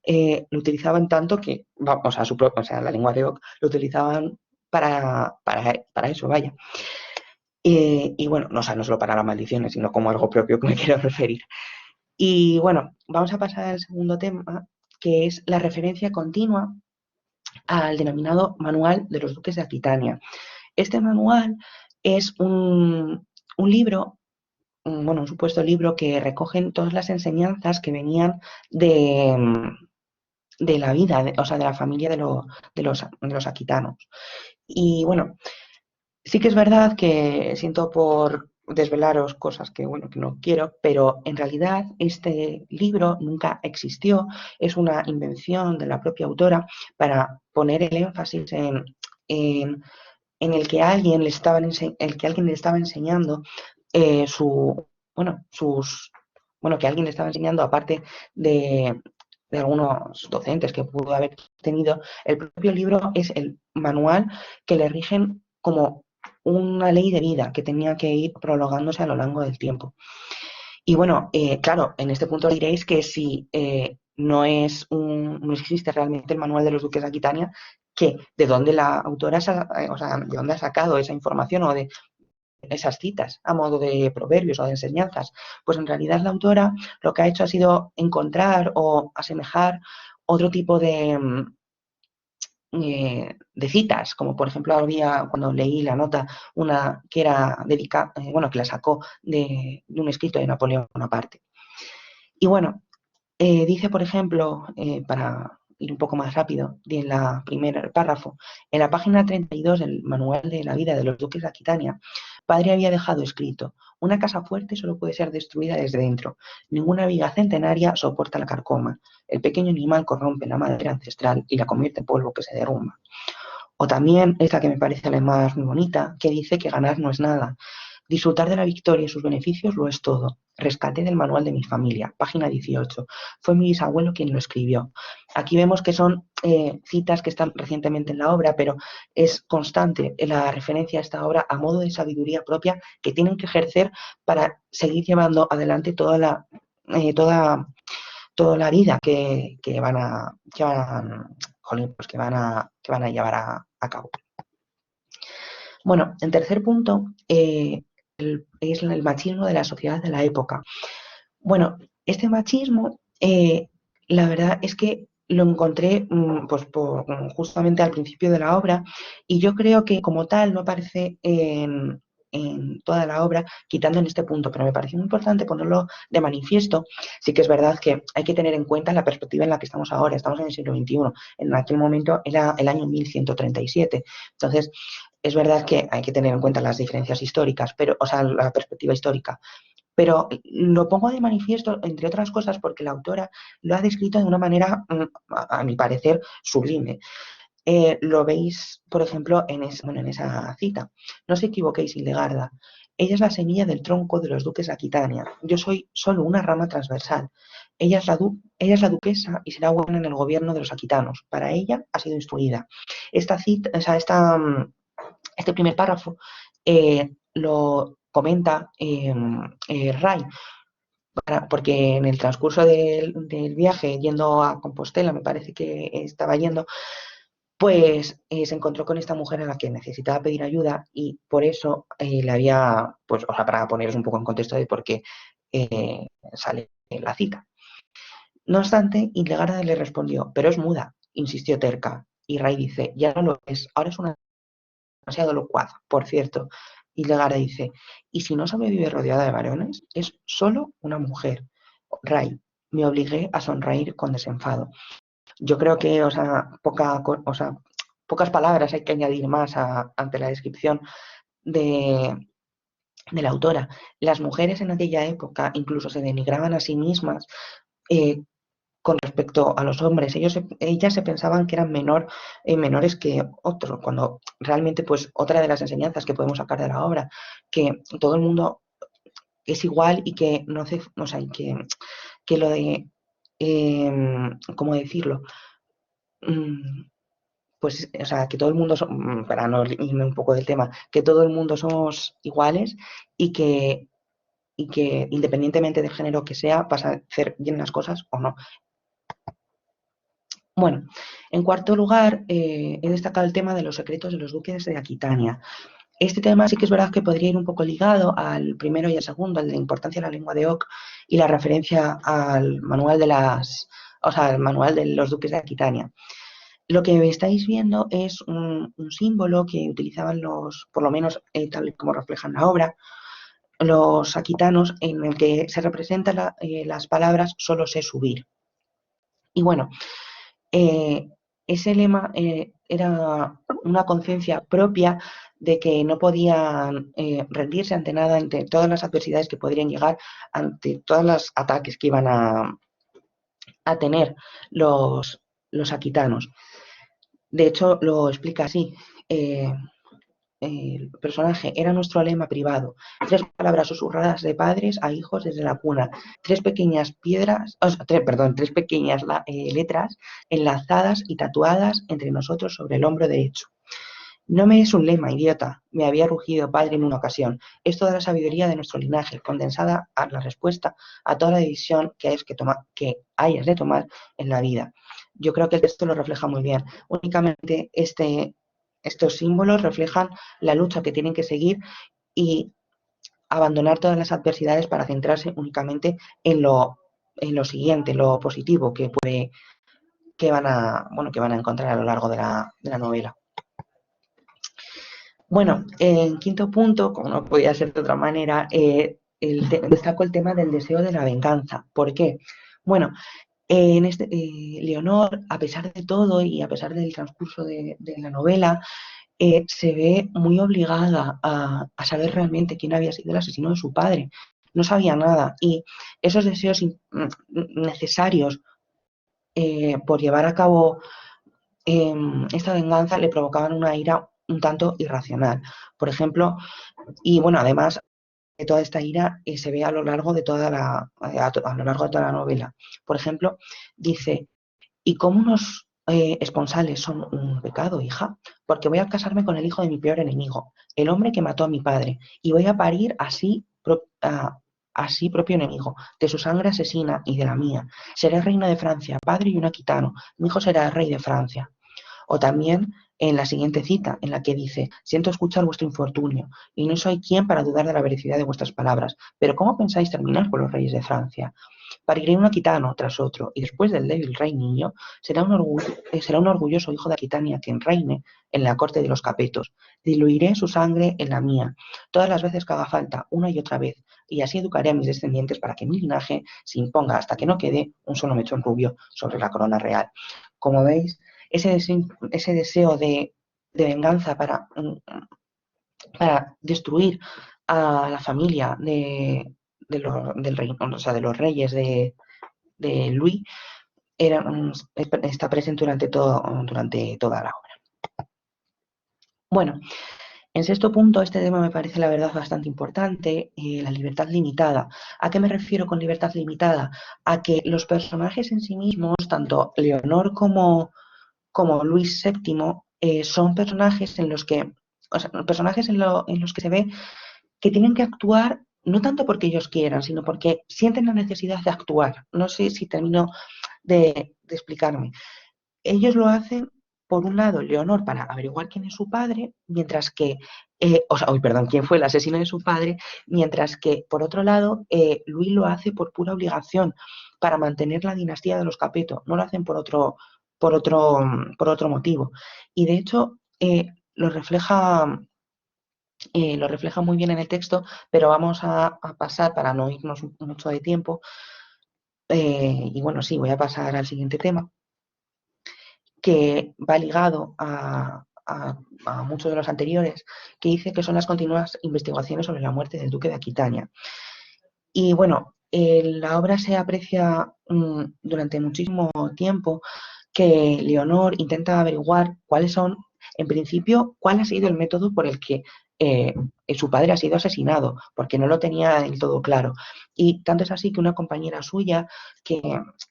lo utilizaban tanto que, la lengua de Oc lo utilizaban para eso, vaya. Y bueno, no, o sea, no solo para las maldiciones, sino como algo propio que me quiero referir. Y bueno, vamos a pasar al segundo tema, que es la referencia continua al denominado Manual de los Duques de Aquitania. Este manual es un libro, un supuesto libro que recogen todas las enseñanzas que venían de la vida, o sea, de la familia de los aquitanos. Y bueno, sí que es verdad que siento por desvelaros cosas que, bueno, que no quiero, pero en realidad este libro nunca existió, es una invención de la propia autora para poner el énfasis en, en el que alguien le estaba enseñando sus bueno, que alguien le estaba enseñando, aparte de, de algunos docentes que pudo haber tenido, el propio libro es el manual que le rigen como una ley de vida que tenía que ir prolongándose a lo largo del tiempo. Y bueno, claro, en este punto diréis que si no existe realmente el manual de los duques de Aquitania, que de dónde la autora, o sea, de dónde ha sacado esa información o de esas citas a modo de proverbios o de enseñanzas. Pues en realidad la autora lo que ha hecho ha sido encontrar o asemejar otro tipo de citas, como por ejemplo había, cuando leí la nota, una que era dedicada, bueno, que la sacó de un escrito de Napoleón Bonaparte. Y bueno, dice, por ejemplo, para ir un poco más rápido, en la primer párrafo, en la página 32 del Manual de la Vida de los Duques de Aquitania, padre había dejado escrito: una casa fuerte solo puede ser destruida desde dentro. Ninguna viga centenaria soporta la carcoma. El pequeño animal corrompe la madera ancestral y la convierte en polvo que se derrumba. O también esta que me parece además muy bonita, que dice que ganar no es nada. Disfrutar de la victoria y sus beneficios lo es todo. Rescate del manual de mi familia, página 18. Fue mi bisabuelo quien lo escribió. Aquí vemos que son citas que están recientemente en la obra, pero es constante la referencia a esta obra a modo de sabiduría propia que tienen que ejercer para seguir llevando adelante toda la vida que van a llevar a cabo. Bueno, en tercer punto, es el machismo de la sociedad de la época. Bueno, este machismo, la verdad es que lo encontré pues justamente al principio de la obra, y yo creo que como tal no aparece en toda la obra, quitando en este punto, pero me pareció muy importante ponerlo de manifiesto. Sí que es verdad que hay que tener en cuenta la perspectiva en la que estamos ahora. Estamos en el siglo XXI. En aquel momento era el año 1137. Entonces, es verdad que hay que tener en cuenta las diferencias históricas, pero, o sea, la perspectiva histórica. Pero lo pongo de manifiesto, entre otras cosas, porque la autora lo ha descrito de una manera, a mi parecer, sublime. Lo veis, por ejemplo, en esa cita. No os equivoquéis, Hildegarda. Ella es la semilla del tronco de los duques de Aquitania. Yo soy solo una rama transversal. Ella es la duquesa y será buena en el gobierno de los aquitanos. Para ella ha sido instruida. Esta cita, o sea, este primer párrafo lo comenta Ray, porque en el transcurso del viaje yendo a Compostela, me parece que estaba yendo, pues se encontró con esta mujer a la que necesitaba pedir ayuda, y por eso le había, pues, o sea, para poneros un poco en contexto de por qué sale la cita. No obstante, Hildegarda le respondió: pero es muda, insistió terca. Y Ray dice: ya no lo es, ahora es una demasiado locuaz, por cierto. Y Hildegarda dice: ¿y si no sobrevive rodeada de varones? Es solo una mujer. Ray, me obligué a sonreír con desenfado. Yo creo que, o sea, pocas palabras hay que añadir más ante la descripción de, de la autora. Las mujeres en aquella época incluso se denigraban a sí mismas eh, con respecto a los hombres. Ellas se pensaban que eran menores que otros, cuando realmente, pues, otra de las enseñanzas que podemos sacar de la obra, que todo el mundo es igual y que no hace, o sea, y que lo de, ¿cómo decirlo? Mm, pues, o sea, que todo el mundo, para no irme un poco del tema, que todo el mundo somos iguales, y que independientemente del género que sea, vas a hacer bien las cosas o no. Bueno, en cuarto lugar, he destacado el tema de los secretos de los duques de Aquitania. Este tema sí que es verdad que podría ir un poco ligado al primero y al segundo, al de la importancia de la lengua de Oc y la referencia al manual al manual de los duques de Aquitania. Lo que estáis viendo es un símbolo que utilizaban por lo menos tal y como refleja en la obra, los aquitanos, en el que se representan las palabras solo sé subir. Y bueno, eh, ese lema era una conciencia propia de que no podían rendirse ante nada, ante todas las adversidades que podrían llegar, ante todos los ataques que iban a tener los aquitanos. De hecho, lo explica así. el personaje era nuestro lema privado. 3 palabras susurradas de padres a hijos desde la cuna. 3 pequeñas piedras, o sea, 3 pequeñas letras enlazadas y tatuadas entre nosotros sobre el hombro derecho. No me es un lema, idiota, me había rugido padre en una ocasión. Es toda la sabiduría de nuestro linaje, condensada a la respuesta a toda la decisión que hayas de tomar en la vida. Yo creo que el texto lo refleja muy bien. Únicamente estos símbolos reflejan la lucha que tienen que seguir y abandonar todas las adversidades para centrarse únicamente en lo siguiente, lo positivo que van a encontrar a lo largo de la novela. Bueno, en quinto punto, como no podía ser de otra manera, destaco el tema del deseo de la venganza. ¿Por qué? Bueno, Leonor, a pesar de todo y a pesar del transcurso de la novela, se ve muy obligada a saber realmente quién había sido el asesino de su padre. No sabía nada y esos deseos necesarios por llevar a cabo esta venganza le provocaban una ira un tanto irracional. Por ejemplo, y bueno, además de toda esta ira se ve a lo largo de toda a lo largo de toda la novela. Por ejemplo, dice, ¿y cómo unos esponsales son un pecado, hija? Porque voy a casarme con el hijo de mi peor enemigo, el hombre que mató a mi padre, y voy a parir así propio enemigo, de su sangre asesina y de la mía. Seré reina de Francia, padre y un aquitano. Mi hijo será el rey de Francia. O también en la siguiente cita, en la que dice, siento escuchar vuestro infortunio, y no soy quien para dudar de la veracidad de vuestras palabras, pero ¿cómo pensáis terminar con los reyes de Francia? Pariré un aquitano tras otro, y después del débil rey niño, será un orgulloso hijo de Aquitania quien reine en la corte de los Capetos. Diluiré su sangre en la mía, todas las veces que haga falta, una y otra vez, y así educaré a mis descendientes para que mi linaje se imponga hasta que no quede un solo mechón rubio sobre la corona real. Como veis, ese deseo de venganza para destruir a la familia del rey, o sea, de los reyes de Louis está presente durante toda la obra. Bueno, en sexto punto, este tema me parece la verdad bastante importante, la libertad limitada. ¿A qué me refiero con libertad limitada? A que los personajes en sí mismos, tanto Leonor como Luis VII, son personajes en los que, o sea, personajes en los que se ve que tienen que actuar no tanto porque ellos quieran, sino porque sienten la necesidad de actuar. No sé si termino de explicarme. Ellos lo hacen, por un lado, Leonor para averiguar quién es su padre, mientras que, perdón, quién fue el asesino de su padre, mientras que, por otro lado, Luis lo hace por pura obligación, para mantener la dinastía de los Capeto, no lo hacen por otro motivo. Y de hecho, lo refleja muy bien en el texto, pero vamos a pasar, para no irnos mucho de tiempo, y bueno, sí, voy a pasar al siguiente tema, que va ligado a muchos de los anteriores, que dice que son las continuas investigaciones sobre la muerte del duque de Aquitania. Y bueno, la obra se aprecia durante muchísimo tiempo que Leonor intenta averiguar en principio, cuál ha sido el método por el que su padre ha sido asesinado, porque no lo tenía del todo claro. Y tanto es así que una compañera suya, que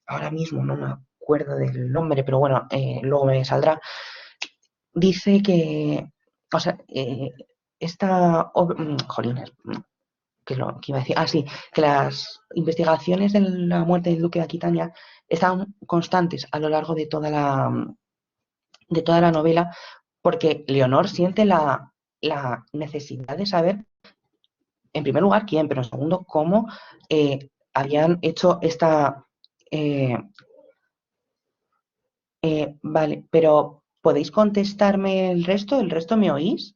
ahora mismo no me acuerdo del nombre, pero bueno, luego me saldrá, dice que, o sea, jolines, que iba a decir, sí, que las investigaciones de la muerte del duque de Aquitania están constantes a lo largo de toda la novela, porque Leonor siente la necesidad de saber, en primer lugar, quién, pero en segundo, cómo habían hecho esta... vale, pero ¿podéis contestarme el resto? ¿El resto me oís?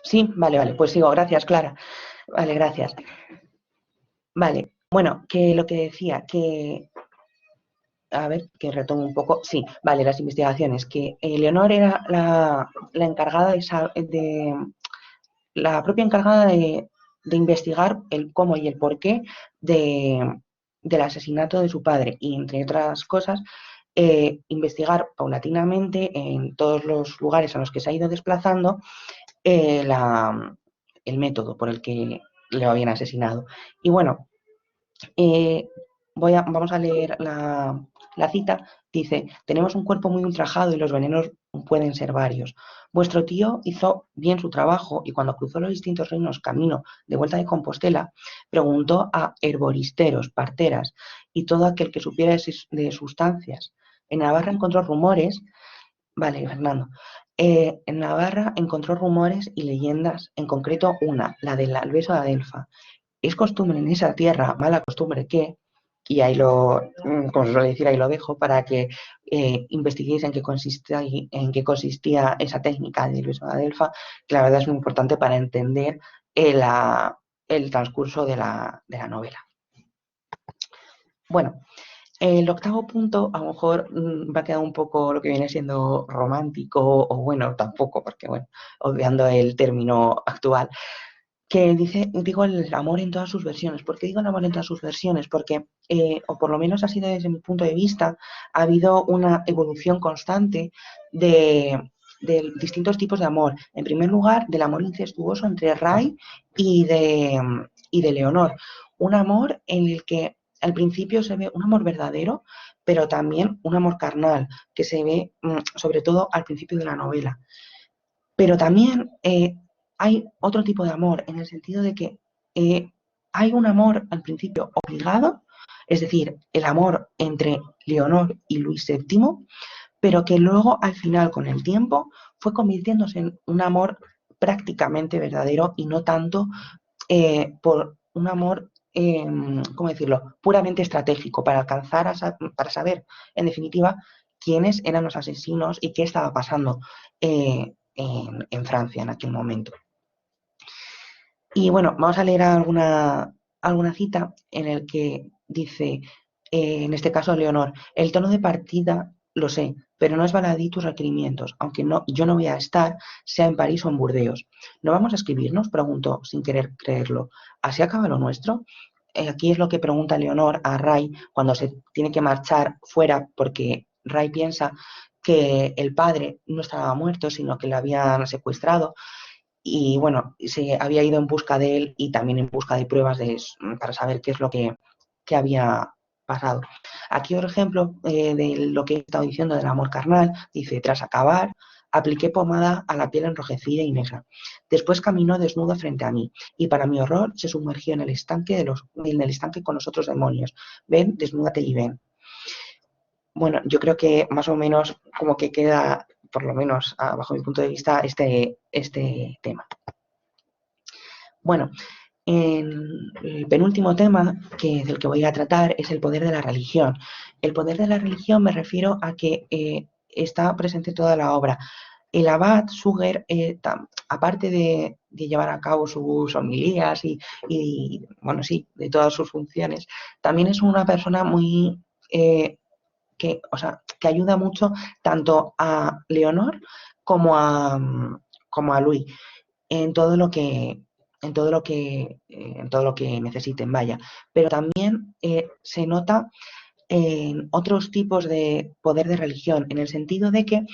Sí, vale, pues sigo, gracias, Clara. Vale, gracias. Vale, bueno, que lo que decía, que a ver, que retomo un poco. Sí, vale, las investigaciones. Que Leonor era la encargada la propia encargada de investigar el cómo y el porqué del asesinato de su padre. Y entre otras cosas, investigar paulatinamente en todos los lugares a los que se ha ido desplazando el método por el que le habían asesinado. Y bueno, eh, vamos a leer la cita. Dice: tenemos un cuerpo muy ultrajado y los venenos pueden ser varios. Vuestro tío hizo bien su trabajo y cuando cruzó los distintos reinos camino de vuelta de Compostela, preguntó a herboristeros, parteras y todo aquel que supiera de sustancias. En Navarra encontró rumores, vale, Fernando, en Navarra encontró rumores y leyendas, en concreto una, la del beso de Adelfa. Es costumbre en esa tierra, mala costumbre que, y ahí como se suele decir, ahí lo dejo, para que investiguéis en qué consistía esa técnica del beso de Adelfa, que la verdad es muy importante para entender el transcurso de la novela. Bueno, el octavo punto a lo mejor va a quedar un poco lo que viene siendo romántico, o bueno, tampoco, porque bueno, obviando el término actual, que digo el amor en todas sus versiones. ¿Por qué digo el amor en todas sus versiones? Porque, o por lo menos ha sido desde mi punto de vista, ha habido una evolución constante de distintos tipos de amor. En primer lugar, del amor incestuoso entre Ray y de Leonor. Un amor en el que al principio se ve un amor verdadero, pero también un amor carnal, que se ve sobre todo al principio de la novela. Pero también hay otro tipo de amor, en el sentido de que hay un amor al principio obligado, es decir, el amor entre Leonor y Luis VII, pero que luego al final, con el tiempo, fue convirtiéndose en un amor prácticamente verdadero y no tanto por un amor, ¿cómo decirlo?, puramente estratégico, para alcanzar, para saber, en definitiva, quiénes eran los asesinos y qué estaba pasando en Francia en aquel momento. Y bueno, vamos a leer alguna cita en el que dice, en este caso Leonor: el tono de partida lo sé, pero no es baladí tus requerimientos, aunque yo no voy a estar, sea en París o en Burdeos. ¿No vamos a escribirnos?, preguntó, sin querer creerlo. ¿Así acaba lo nuestro? Aquí es lo que pregunta Leonor a Ray cuando se tiene que marchar fuera, porque Ray piensa que el padre no estaba muerto, sino que lo habían secuestrado, y bueno, se había ido en busca de él y también en busca de pruebas para saber qué es lo que había pasado. Aquí otro ejemplo de lo que he estado diciendo del amor carnal. Dice: tras acabar, apliqué pomada a la piel enrojecida y negra. Después caminó desnuda frente a mí y, para mi horror, se sumergió en el estanque con los otros demonios. Ven, desnúdate y ven. Bueno, yo creo que más o menos como que queda, por lo menos bajo mi punto de vista, este tema. Bueno, el penúltimo tema del que voy a tratar es el poder de la religión. El poder de la religión me refiero a que está presente en toda la obra. El abad Suger, aparte de llevar a cabo sus homilías y, bueno, sí, de todas sus funciones, también es una persona muy que ayuda mucho tanto a Leonor como a Luis en todo lo que necesiten, vaya. Pero también se nota en otros tipos de poder de religión, en el sentido de que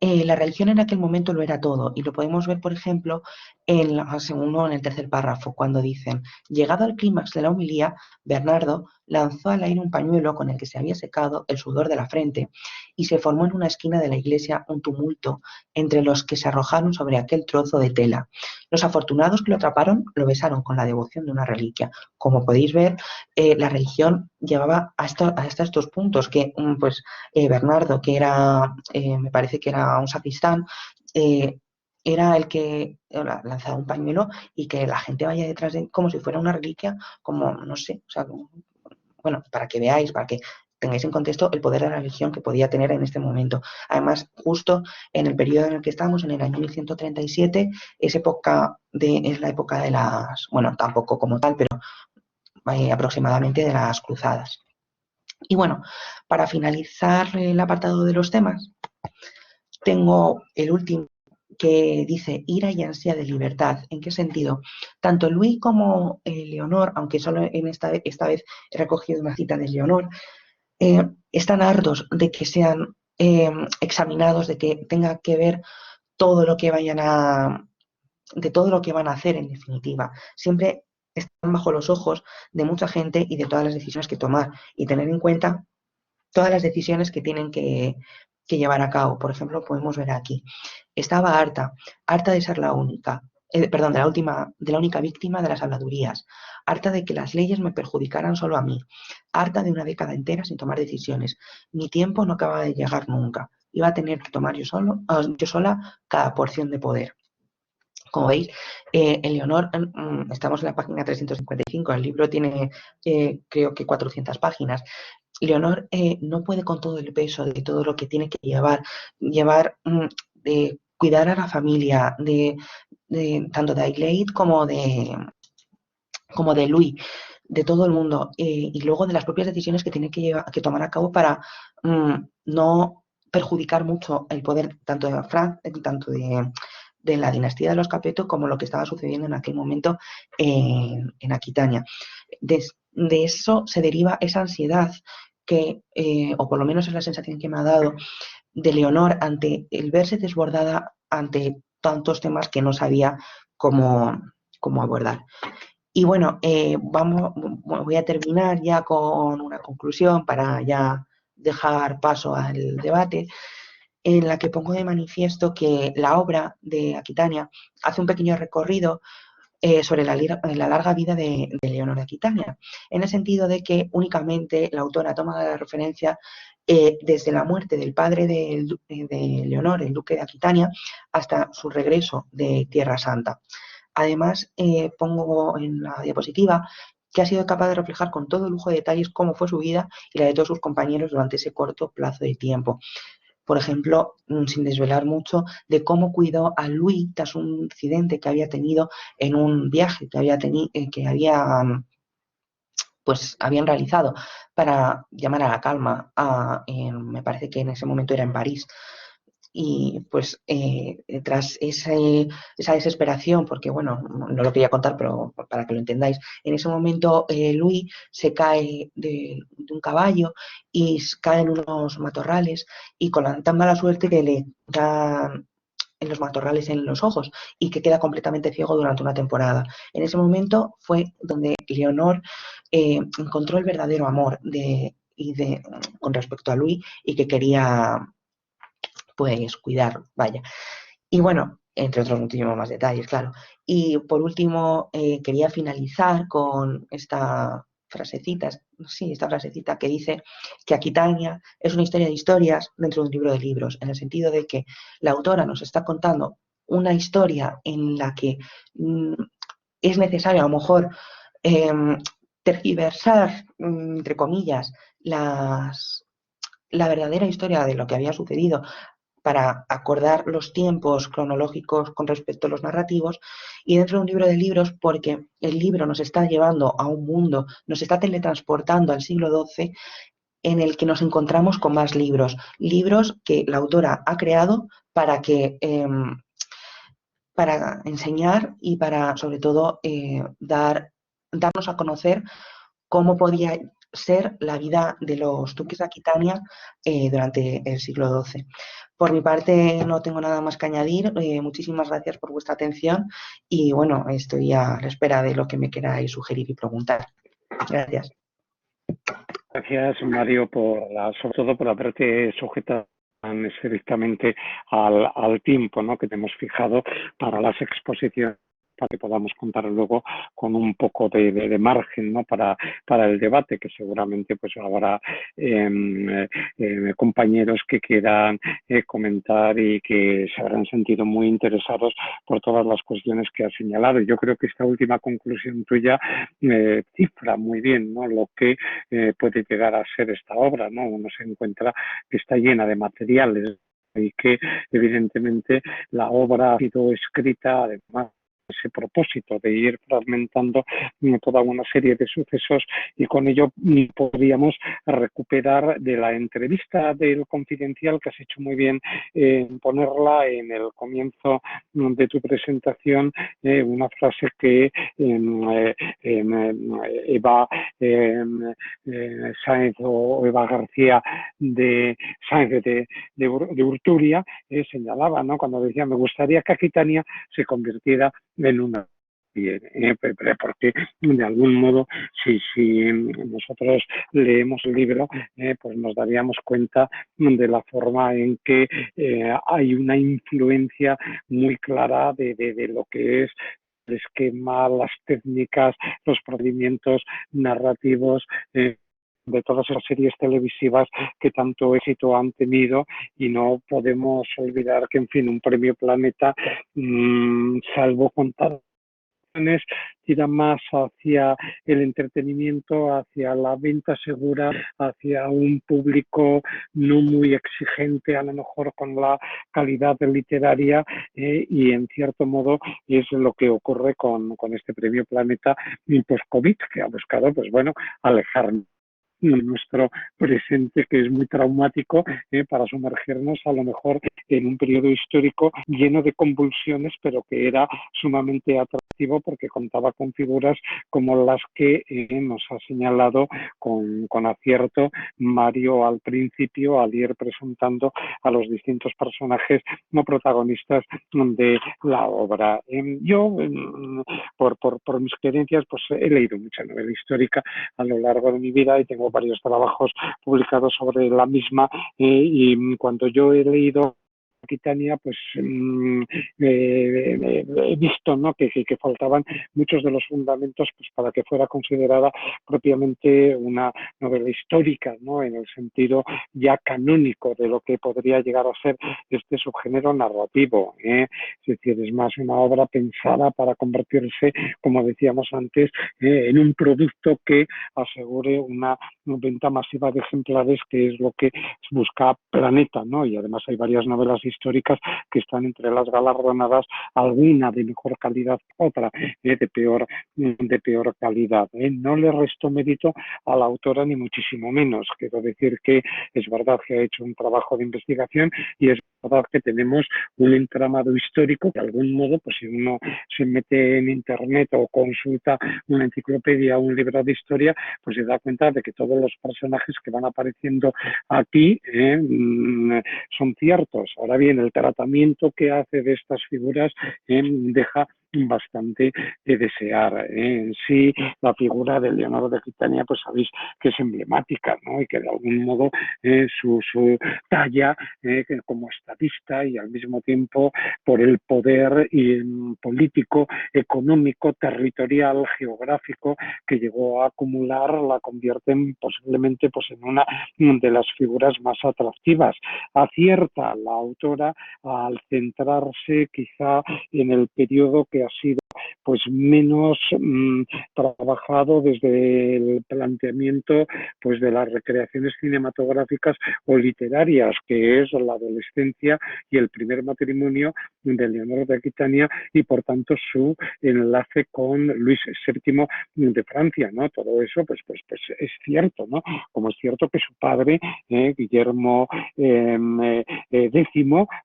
la religión en aquel momento lo era todo, y lo podemos ver, por ejemplo, en el tercer párrafo, cuando dicen: llegado al clímax de la homilía, Bernardo lanzó al aire un pañuelo con el que se había secado el sudor de la frente, y se formó en una esquina de la iglesia un tumulto entre los que se arrojaron sobre aquel trozo de tela. Los afortunados que lo atraparon lo besaron con la devoción de una reliquia. Como podéis ver, la religión llevaba hasta estos puntos que, pues, Bernardo, que era, me parece que era un sacristán, era el que lanzaba un pañuelo y que la gente vaya detrás de él como si fuera una reliquia, como, no sé, o sea, bueno, para que veáis, para que tengáis en contexto el poder de la religión que podía tener en este momento. Además, justo en el periodo en el que estamos, en el año 1137, es la época de las, bueno, tampoco como tal, pero aproximadamente de las cruzadas. Y bueno, para finalizar el apartado de los temas, tengo el último, que dice: ira y ansia de libertad. ¿En qué sentido? Tanto Luis como Leonor, aunque solo esta vez he recogido una cita de Leonor, están hartos de que sean examinados, de que tenga que ver todo lo que vayan a, de todo lo que van a hacer en definitiva. Siempre están bajo los ojos de mucha gente y de todas las decisiones que tomar y tener en cuenta todas las decisiones que tienen que llevar a cabo. Por ejemplo, podemos ver aquí. Estaba harta de ser la única, perdón, de la única víctima de las habladurías, harta de que las leyes me perjudicaran solo a mí, harta de una década entera sin tomar decisiones. Mi tiempo no acaba de llegar nunca. Iba a tener que tomar yo sola cada porción de poder. Como veis, Eleonor, estamos en la página 355, el libro tiene creo que 400 páginas. Leonor no puede con todo el peso de todo lo que tiene que llevar de cuidar a la familia, tanto de Adelaide como de Louis, de todo el mundo, y luego de las propias decisiones que tiene que tomar a cabo para no perjudicar mucho el poder tanto de tanto de la dinastía de los Capeto como lo que estaba sucediendo en aquel momento en Aquitania. De eso se deriva esa ansiedad que, o por lo menos es la sensación que me ha dado, de Leonor ante el verse desbordada ante tantos temas que no sabía cómo abordar. Y bueno, voy a terminar ya con una conclusión para ya dejar paso al debate, en la que pongo de manifiesto que la obra de Aquitania hace un pequeño recorrido sobre la larga vida de Leonor de Aquitania, en el sentido de que únicamente la autora toma la referencia desde la muerte del padre de Leonor, el duque de Aquitania, hasta su regreso de Tierra Santa. Además, pongo en la diapositiva que ha sido capaz de reflejar con todo lujo de detalles cómo fue su vida y la de todos sus compañeros durante ese corto plazo de tiempo. Por ejemplo, sin desvelar mucho, de cómo cuidó a Louis tras un incidente que había tenido en un viaje pues habían realizado para llamar a la calma, me parece que en ese momento era en París. Y pues tras esa desesperación, porque bueno, no lo quería contar, pero para que lo entendáis, en ese momento Louis se cae de un caballo y cae en unos matorrales y con tan mala suerte que le da en los matorrales en los ojos y que queda completamente ciego durante una temporada. En ese momento fue donde Leonor encontró el verdadero amor con respecto a Louis y que quería pues cuidar, vaya. Y bueno, entre otros muchísimos más detalles, claro. Y por último, quería finalizar con esta frasecita que dice que Aquitania es una historia de historias dentro de un libro de libros, en el sentido de que la autora nos está contando una historia en la que es necesario a lo mejor eh, tergiversar, entre comillas, la verdadera historia de lo que había sucedido para acordar los tiempos cronológicos con respecto a los narrativos, y dentro de un libro de libros porque el libro nos está llevando a un mundo, nos está teletransportando al siglo XII en el que nos encontramos con más libros que la autora ha creado para enseñar y para sobre todo darnos a conocer cómo podía ser la vida de los duques de Aquitania durante el siglo XII. Por mi parte no tengo nada más que añadir. Muchísimas gracias por vuestra atención y bueno, estoy a la espera de lo que me queráis sugerir y preguntar. Gracias. Gracias, Mario, sobre todo por haberte sujetado tan estrictamente al tiempo, ¿no?, que te hemos fijado para las exposiciones, para que podamos contar luego con un poco de margen, ¿no?, para el debate, que seguramente pues habrá compañeros que quieran comentar y que se habrán sentido muy interesados por todas las cuestiones que has señalado. Yo creo que esta última conclusión tuya cifra muy bien, ¿no?, lo que puede llegar a ser esta obra, ¿no? Uno se encuentra que está llena de materiales y que evidentemente la obra ha sido escrita además ese propósito de ir fragmentando toda una serie de sucesos y con ello podríamos recuperar de la entrevista del Confidencial, que has hecho muy bien en ponerla en el comienzo de tu presentación, una frase que Eva Sáenz o Eva García de Sáenz de Urturia señalaba, ¿no? Cuando decía, me gustaría que Aquitania se convirtiera en una porque de algún modo si nosotros leemos el libro pues nos daríamos cuenta de la forma en que hay una influencia muy clara de lo que es el esquema, las técnicas, los procedimientos narrativos de todas las series televisivas que tanto éxito han tenido, y no podemos olvidar que, en fin, un premio Planeta, salvo contar, tira más hacia el entretenimiento, hacia la venta segura, hacia un público no muy exigente a lo mejor con la calidad literaria, y en cierto modo es lo que ocurre con este premio Planeta post-COVID, que ha buscado, pues bueno, alejarnos nuestro presente, que es muy traumático, para sumergirnos a lo mejor en un periodo histórico lleno de convulsiones, pero que era sumamente atractivo porque contaba con figuras como las que nos ha señalado con acierto Mario al principio, al ir presentando a los distintos personajes no protagonistas de la obra. Yo, por mis creencias, pues he leído mucha novela histórica a lo largo de mi vida y tengo varios trabajos publicados sobre la misma, y cuando yo he leído Aquitania, pues he visto, ¿no? que faltaban muchos de los fundamentos pues, para que fuera considerada propiamente una novela histórica, ¿no? En el sentido ya canónico de lo que podría llegar a ser este subgénero narrativo. Es decir, es más una obra pensada para convertirse, como decíamos antes, en un producto que asegure una venta masiva de ejemplares, que es lo que busca Planeta, ¿no? Y además hay varias novelas históricas que están entre las galardonadas, alguna de mejor calidad, otra de peor calidad. No le resto mérito a la autora ni muchísimo menos. Quiero decir que es verdad que ha hecho un trabajo de investigación y es verdad que tenemos un entramado histórico que de algún modo, pues si uno se mete en internet o consulta una enciclopedia o un libro de historia, pues se da cuenta de que todos los personajes que van apareciendo aquí son ciertos. Ahora bien, el tratamiento que hace de estas figuras deja bastante de desear. En sí, la figura de Leonardo de Aquitania, pues sabéis que es emblemática, ¿no? Y que de algún modo su talla como estadista y al mismo tiempo por el poder político, económico, territorial, geográfico que llegó a acumular, la convierten posiblemente pues, en una de las figuras más atractivas. Acierta la autora al centrarse quizá en el periodo que ha sido pues menos trabajado desde el planteamiento pues de las recreaciones cinematográficas o literarias, que es la adolescencia y el primer matrimonio de Leonor de Aquitania y por tanto su enlace con Luis VII de Francia, ¿no? Todo eso pues es cierto, ¿no? Como es cierto que su padre, Guillermo X,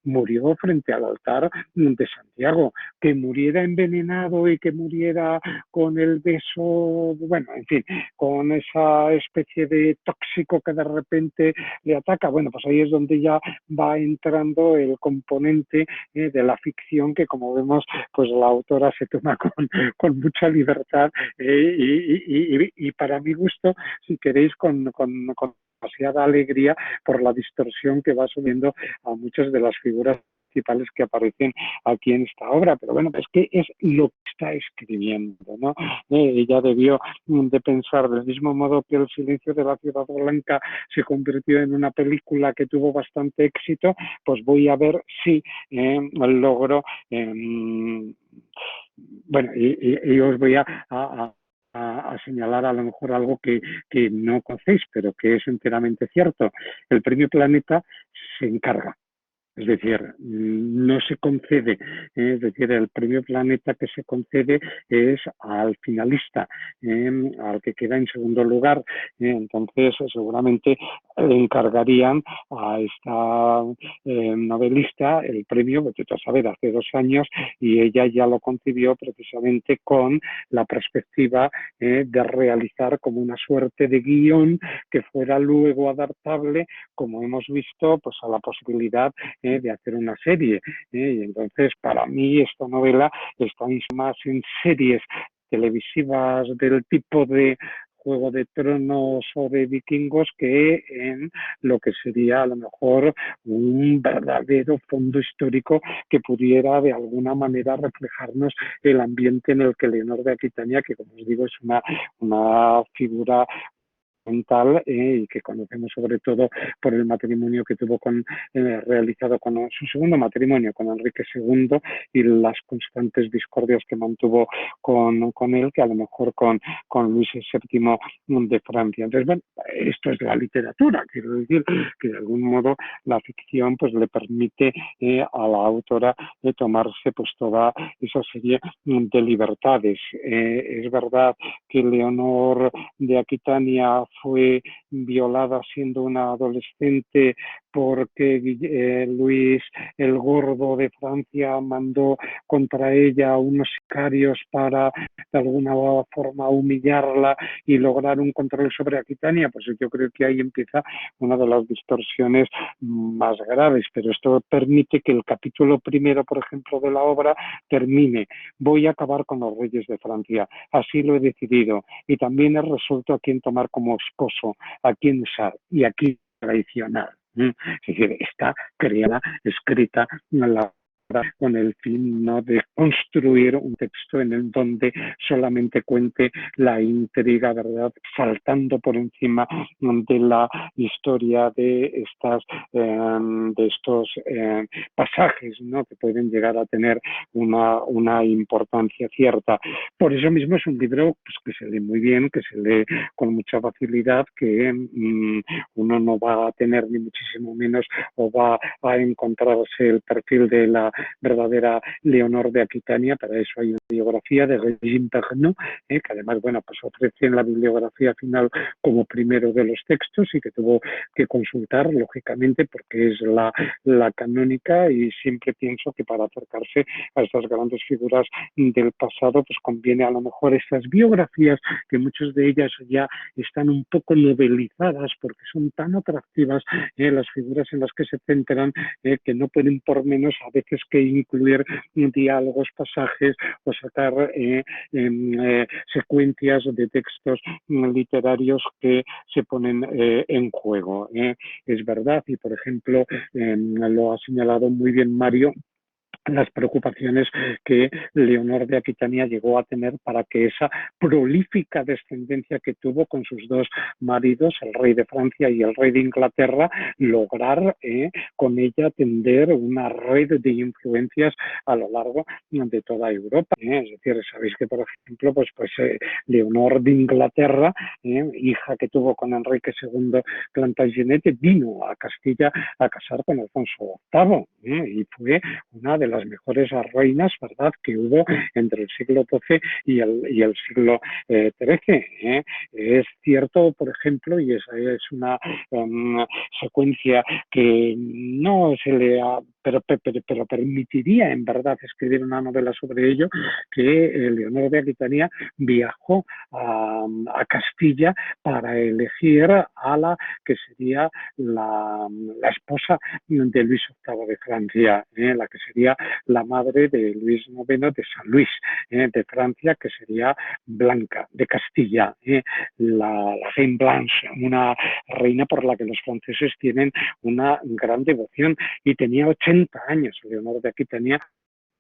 murió frente al altar de Santiago. Que muriera envenenado y que muriera con el beso, bueno, en fin, con esa especie de tóxico que de repente le ataca, bueno, pues ahí es donde ya va entrando el componente de la ficción que, como vemos, pues la autora se toma con mucha libertad, y para mi gusto, si queréis, con demasiada alegría por la distorsión que va asumiendo a muchas de las figuras principales que aparecen aquí en esta obra, pero bueno, es que es lo que está escribiendo, ¿no? Ella debió de pensar del mismo modo que El silencio de la ciudad blanca se convirtió en una película que tuvo bastante éxito, pues voy a ver si logro bueno, y os voy a señalar a lo mejor algo que no conocéis, pero que es enteramente cierto. El Premio Planeta se encarga Es decir, no se concede, es decir, el premio Planeta que se concede es al finalista, al que queda en segundo lugar. Entonces, seguramente encargarían a esta novelista el premio, porque tú sabes, hace 2 años, y ella ya lo concibió precisamente con la perspectiva de realizar como una suerte de guión que fuera luego adaptable, como hemos visto, pues a la posibilidad de hacer una serie. Y entonces, para mí, esta novela está más en series televisivas del tipo de Juego de Tronos o de Vikingos que en lo que sería a lo mejor un verdadero fondo histórico que pudiera de alguna manera reflejarnos el ambiente en el que Leonor de Aquitania, que como os digo es una figura mental y que conocemos sobre todo por el matrimonio que tuvo realizado con su segundo matrimonio con Enrique II y las constantes discordias que mantuvo con él, que a lo mejor con Luis VII de Francia. Entonces, bueno, esto es la literatura, quiero decir que de algún modo la ficción pues le permite a la autora tomarse pues toda esa serie de libertades. Es verdad que Leonor de Aquitania fue violada siendo una adolescente porque Luis el Gordo de Francia mandó contra ella unos sicarios para de alguna forma humillarla y lograr un control sobre Aquitania. Pues yo creo que ahí empieza una de las distorsiones más graves, pero esto permite que el capítulo primero, por ejemplo, de la obra termine: voy a acabar con los reyes de Francia, así lo he decidido, y también he resuelto a quién tomar como esposo, a quién usar y a quién traicionar. Es decir, está creada, escrita la con el fin no de construir un texto en el donde solamente cuente la intriga, ¿verdad?, saltando por encima de la historia de estos pasajes, ¿no?, que pueden llegar a tener una importancia cierta. Por eso mismo es un libro pues, que se lee muy bien, que se lee con mucha facilidad, que uno no va a tener ni muchísimo menos o va a encontrarse el perfil de la verdadera Leonor de Aquitania. Para eso hay una biografía de Regine Pernod, que además, bueno, pues ofrece en la bibliografía final como primero de los textos y que tuvo que consultar, lógicamente, porque es la canónica, y siempre pienso que para acercarse a estas grandes figuras del pasado, pues conviene a lo mejor estas biografías, que muchas de ellas ya están un poco novelizadas porque son tan atractivas las figuras en las que se centran, que no pueden por menos a veces que incluir diálogos, pasajes o sacar secuencias de textos literarios que se ponen en juego. Es verdad, y por ejemplo, lo ha señalado muy bien Mario, las preocupaciones que Leonor de Aquitania llegó a tener para que esa prolífica descendencia que tuvo con sus dos maridos, el rey de Francia y el rey de Inglaterra, lograr con ella tender una red de influencias a lo largo de toda Europa. Es decir, sabéis que, por ejemplo, Leonor de Inglaterra, hija que tuvo con Enrique II Plantagenet, vino a Castilla a casar con Alfonso VIII y fue una de las mejores reinas, ¿verdad?, que hubo entre el siglo XII y el siglo XIII. Es cierto, por ejemplo, y esa es una secuencia que no se le ha, pero permitiría en verdad escribir una novela sobre ello, que Leonor de Aquitania viajó a Castilla para elegir a la que sería la esposa de Luis VIII de Francia, la que sería la madre de Luis IX de San Luis de Francia, que sería Blanca de Castilla, la Reine Blanche, una reina por la que los franceses tienen una gran devoción, y tenía 80 años Leonor de Aquitania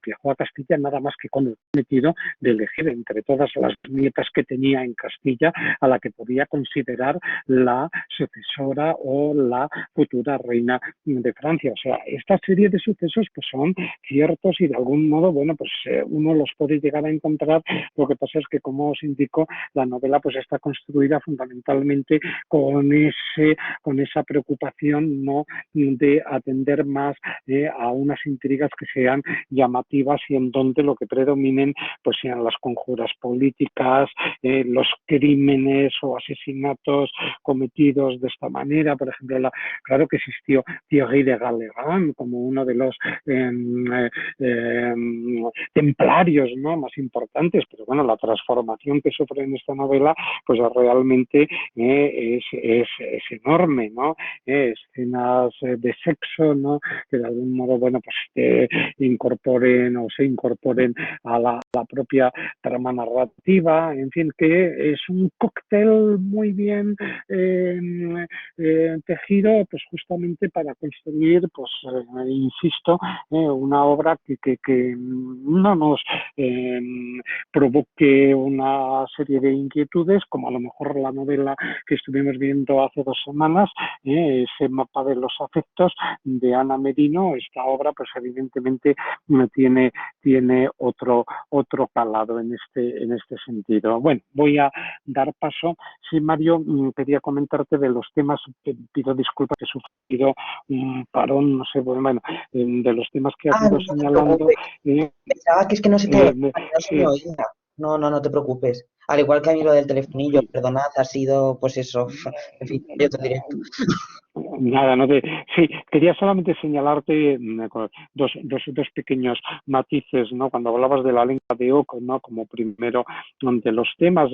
viajó a Castilla nada más que con el cometido de elegir entre todas las nietas que tenía en Castilla a la que podía considerar la sucesora o la futura reina de Francia. O sea, esta serie de sucesos pues son ciertos y de algún modo, bueno, pues uno los puede llegar a encontrar. Lo que pasa es que, como os indico, la novela pues está construida fundamentalmente con esa preocupación, ¿no?, de atender más a unas intrigas que sean llamativas y en donde lo que predominen pues sean las conjuras políticas, los crímenes o asesinatos cometidos de esta manera. Por ejemplo, claro que existió Thierry de Galleran como uno de los templarios, ¿no?, más importantes, pero bueno, la transformación que sufre en esta novela pues realmente es enorme, ¿no? Escenas de sexo, ¿no?, que de algún modo, bueno, pues incorporen o se incorporen a la propia trama narrativa, en fin, que es un cóctel muy bien tejido, pues justamente para construir, pues insisto, una obra que no nos provoque una serie de inquietudes, como a lo mejor la novela que estuvimos viendo hace 2 semanas, ese mapa de los afectos de Ana Merino. Esta obra, pues evidentemente tiene otro calado en este sentido. Bueno, voy a dar paso. Sí, Mario, quería comentarte de los temas, pido disculpas que he sufrido un parón, no sé, bueno, de los temas que has ido No te señalando. preocupes. Pensaba que es que no se te, no se me Sí, oía. No, no, no te preocupes. Al igual que a mí lo del telefonillo, sí. perdonad, ha sido, pues eso, en fin, yo te directo. Nada, sí, quería solamente señalarte dos pequeños matices, ¿no? Cuando hablabas de la lengua de Oc, ¿no?, como primero de los temas,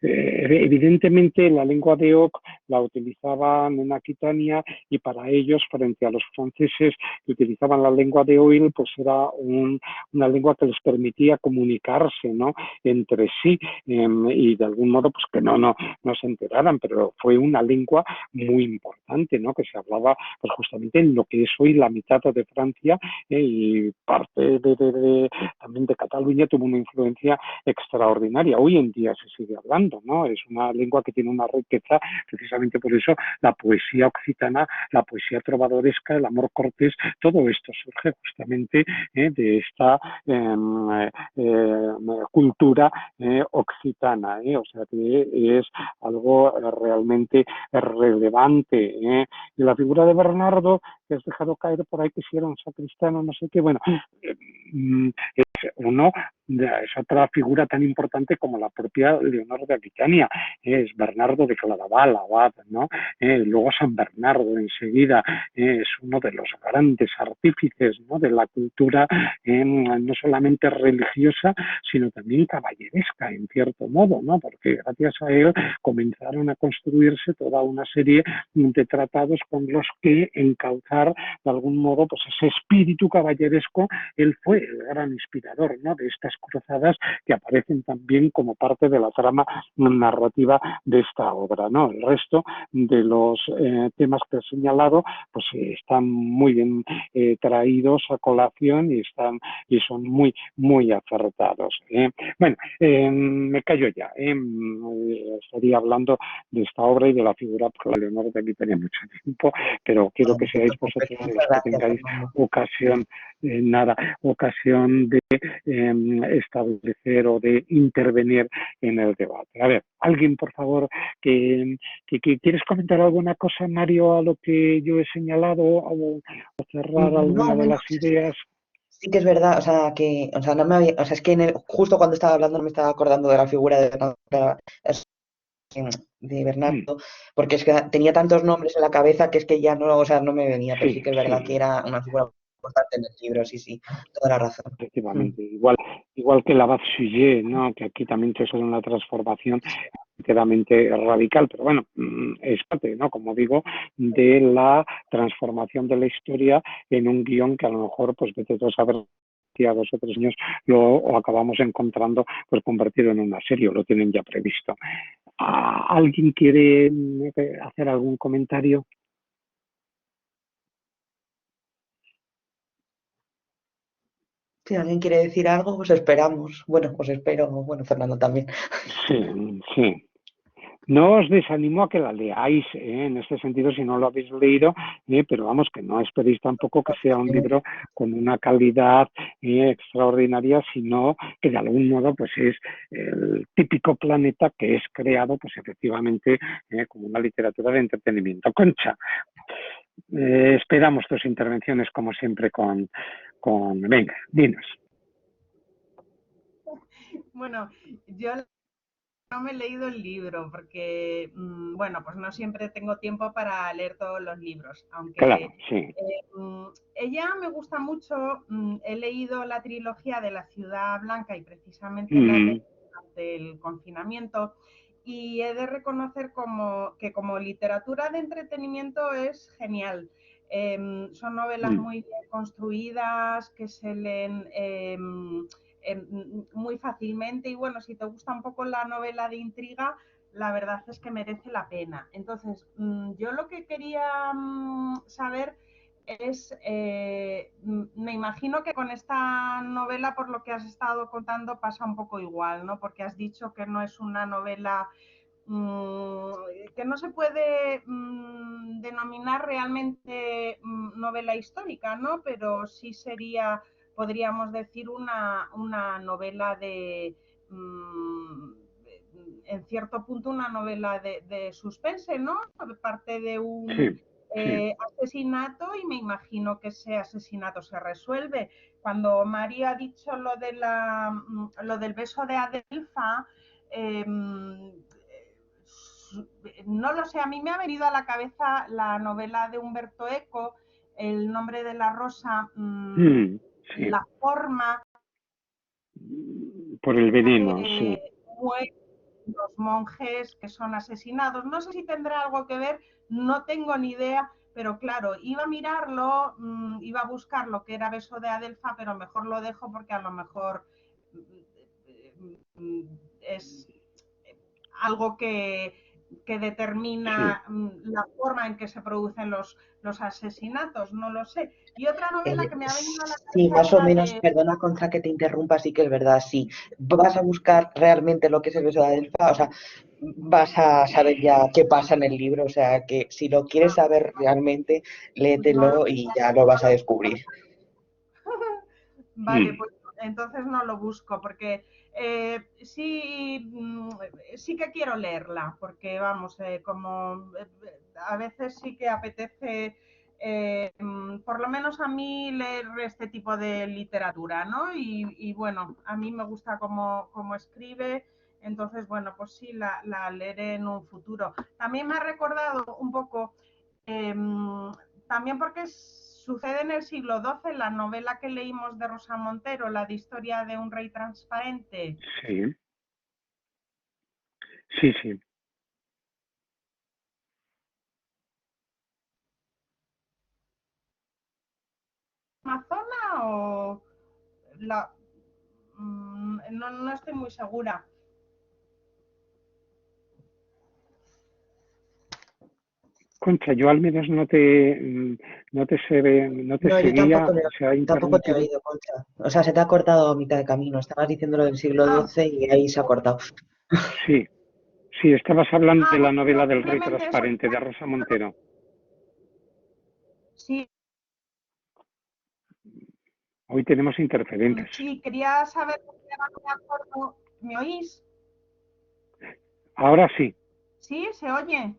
evidentemente la lengua de Oc la utilizaban en Aquitania y para ellos, frente a los franceses que utilizaban la lengua de Oil, pues era una lengua que les permitía comunicarse, ¿no?, entre sí, y de algún modo pues que no se enteraran, pero fue una lengua muy importante, ¿no?, que se hablaba pues justamente en lo que es hoy la mitad de Francia, y parte también de Cataluña tuvo una influencia extraordinaria. Hoy en día se sigue hablando, ¿no? Es una lengua que tiene una riqueza, precisamente por eso la poesía occitana, la poesía trovadoresca, el amor cortés, todo esto surge justamente de esta cultura occitana, o sea que es algo realmente relevante. Y la figura de Bernardo, que has dejado caer por ahí, que si era un sacristano, no sé qué, bueno, es es otra figura tan importante como la propia Leonor de Aquitania, es Bernardo de Claraval, abad, ¿no? Luego San Bernardo enseguida, es uno de los grandes artífices, ¿no?, de la cultura, no solamente religiosa, sino también caballeresca, en cierto modo, ¿no?, porque gracias a él comenzaron a construirse toda una serie de tratados con los que encauzar de algún modo pues ese espíritu caballeresco. Él fue el gran inspirador, ¿no?, de estas cruzadas que aparecen también como parte de la trama narrativa de esta obra, ¿no? El resto de los temas que he señalado pues están muy bien traídos a colación y son muy acertados. Bueno, me callo ya. Estaría hablando de esta obra y de la figura, porque Leonor de aquí tenía mucho tiempo, pero quiero No, que no te seáis preocupes. vosotros los Muchas que gracias, tengáis Fernando. ocasión de establecer o de intervenir en el debate. A ver, alguien, por favor, que quieres comentar alguna cosa, Mario, a lo que yo he señalado, o cerrar No, alguna de bueno, las ideas. sí que es verdad, o sea, que, o sea, no me había, o sea, es que justo cuando estaba hablando no me estaba acordando de la figura de Mm, Bernardo, porque es que tenía tantos nombres en la cabeza que es que ya no, o sea, no me venía, pero sí sí, que es verdad que sí. era una figura importante en el libro, sí, sí, toda la razón. Mm. Efectivamente, igual que la Bad Sujet, ¿no?, que aquí también te suena una transformación enteramente radical, pero bueno, es parte, ¿no?, como digo, de la transformación de la historia en un guión que a lo mejor, pues vete tú a saber que a 2 o 3 años lo acabamos encontrando pues convertido en una serie, o lo tienen ya previsto. ¿Alguien quiere hacer algún comentario? Si alguien quiere decir algo, os esperamos. Bueno, os espero. Bueno, Fernando también. Sí, sí. No os desanimo a que la leáis, en este sentido, si no lo habéis leído, pero vamos, que no esperéis tampoco que sea un libro con una calidad extraordinaria, sino que de algún modo pues es el típico Planeta que es creado pues efectivamente como una literatura de entretenimiento. Concha, esperamos tus intervenciones como siempre con... Venga, dinos. Bueno, yo no me he leído el libro porque, bueno, pues no siempre tengo tiempo para leer todos los libros, Claro, aunque sí. ella me gusta mucho. He leído la trilogía de La Ciudad Blanca y precisamente la Mm, leí durante el confinamiento, y he de reconocer que como literatura de entretenimiento es genial. Son novelas mm, muy bien construidas, que se leen muy fácilmente, y bueno, si te gusta un poco la novela de intriga, la verdad es que merece la pena. Entonces, yo lo que quería saber es, me imagino que con esta novela, por lo que has estado contando, pasa un poco igual, ¿no? Porque has dicho que no es una novela que no se puede denominar realmente novela histórica, ¿no? Pero sí sería, podríamos decir, una novela en cierto punto, una novela de suspense, ¿no? Parte de un sí, sí. asesinato, y me imagino que ese asesinato se resuelve. Cuando Mario ha dicho lo del beso de Adelfa, eh, no lo sé, a mí me ha venido a la cabeza la novela de Humberto Eco, El nombre de la rosa, Sí. la forma Por el veneno, sí. que mueren los monjes que son asesinados. No sé si tendrá algo que ver, no tengo ni idea, pero claro, iba a mirarlo, iba a buscar lo que era Beso de Adelfa, pero mejor lo dejo porque a lo mejor es algo que Sí. determina la forma en que se producen los asesinatos, no lo sé. Y otra novela que me ha venido a la Sí, cabeza más es o la menos, de... perdona contra que te interrumpa, sí que es verdad, sí. Vas a buscar realmente lo que es el beso de Adelfa, o sea, vas a saber ya qué pasa en el libro, o sea, que si lo quieres saber realmente, No lo... léetelo y ya lo vas a descubrir. Vale, pues entonces no lo busco, porque sí, sí que quiero leerla, porque vamos, como a veces sí que apetece, por lo menos a mí, leer este tipo de literatura, ¿no? Y bueno, a mí me gusta cómo escribe, entonces bueno, pues sí, la leeré en un futuro. También me ha recordado un poco, eh, también porque sucede en el siglo XII, la novela que leímos de Rosa Montero, la de Historia de un rey transparente. Sí, sí, sí. ¿Amazona o la...? No, no estoy muy segura. Concha, yo al menos no te No, yo seguía, tampoco, se ha tampoco te he interrumpido. oído, Concha. O sea, se te ha cortado a mitad de camino. Estabas diciendo lo del siglo Ah, XII y ahí se ha cortado. Sí, sí, estabas hablando de la pues novela del Rey simplemente eso. Transparente de Rosa Montero. Sí, Hoy tenemos interferentes. sí, quería saber, porque ahora no me acuerdo. ¿Me oís? Ahora sí, ¿Sí? ¿Se oye?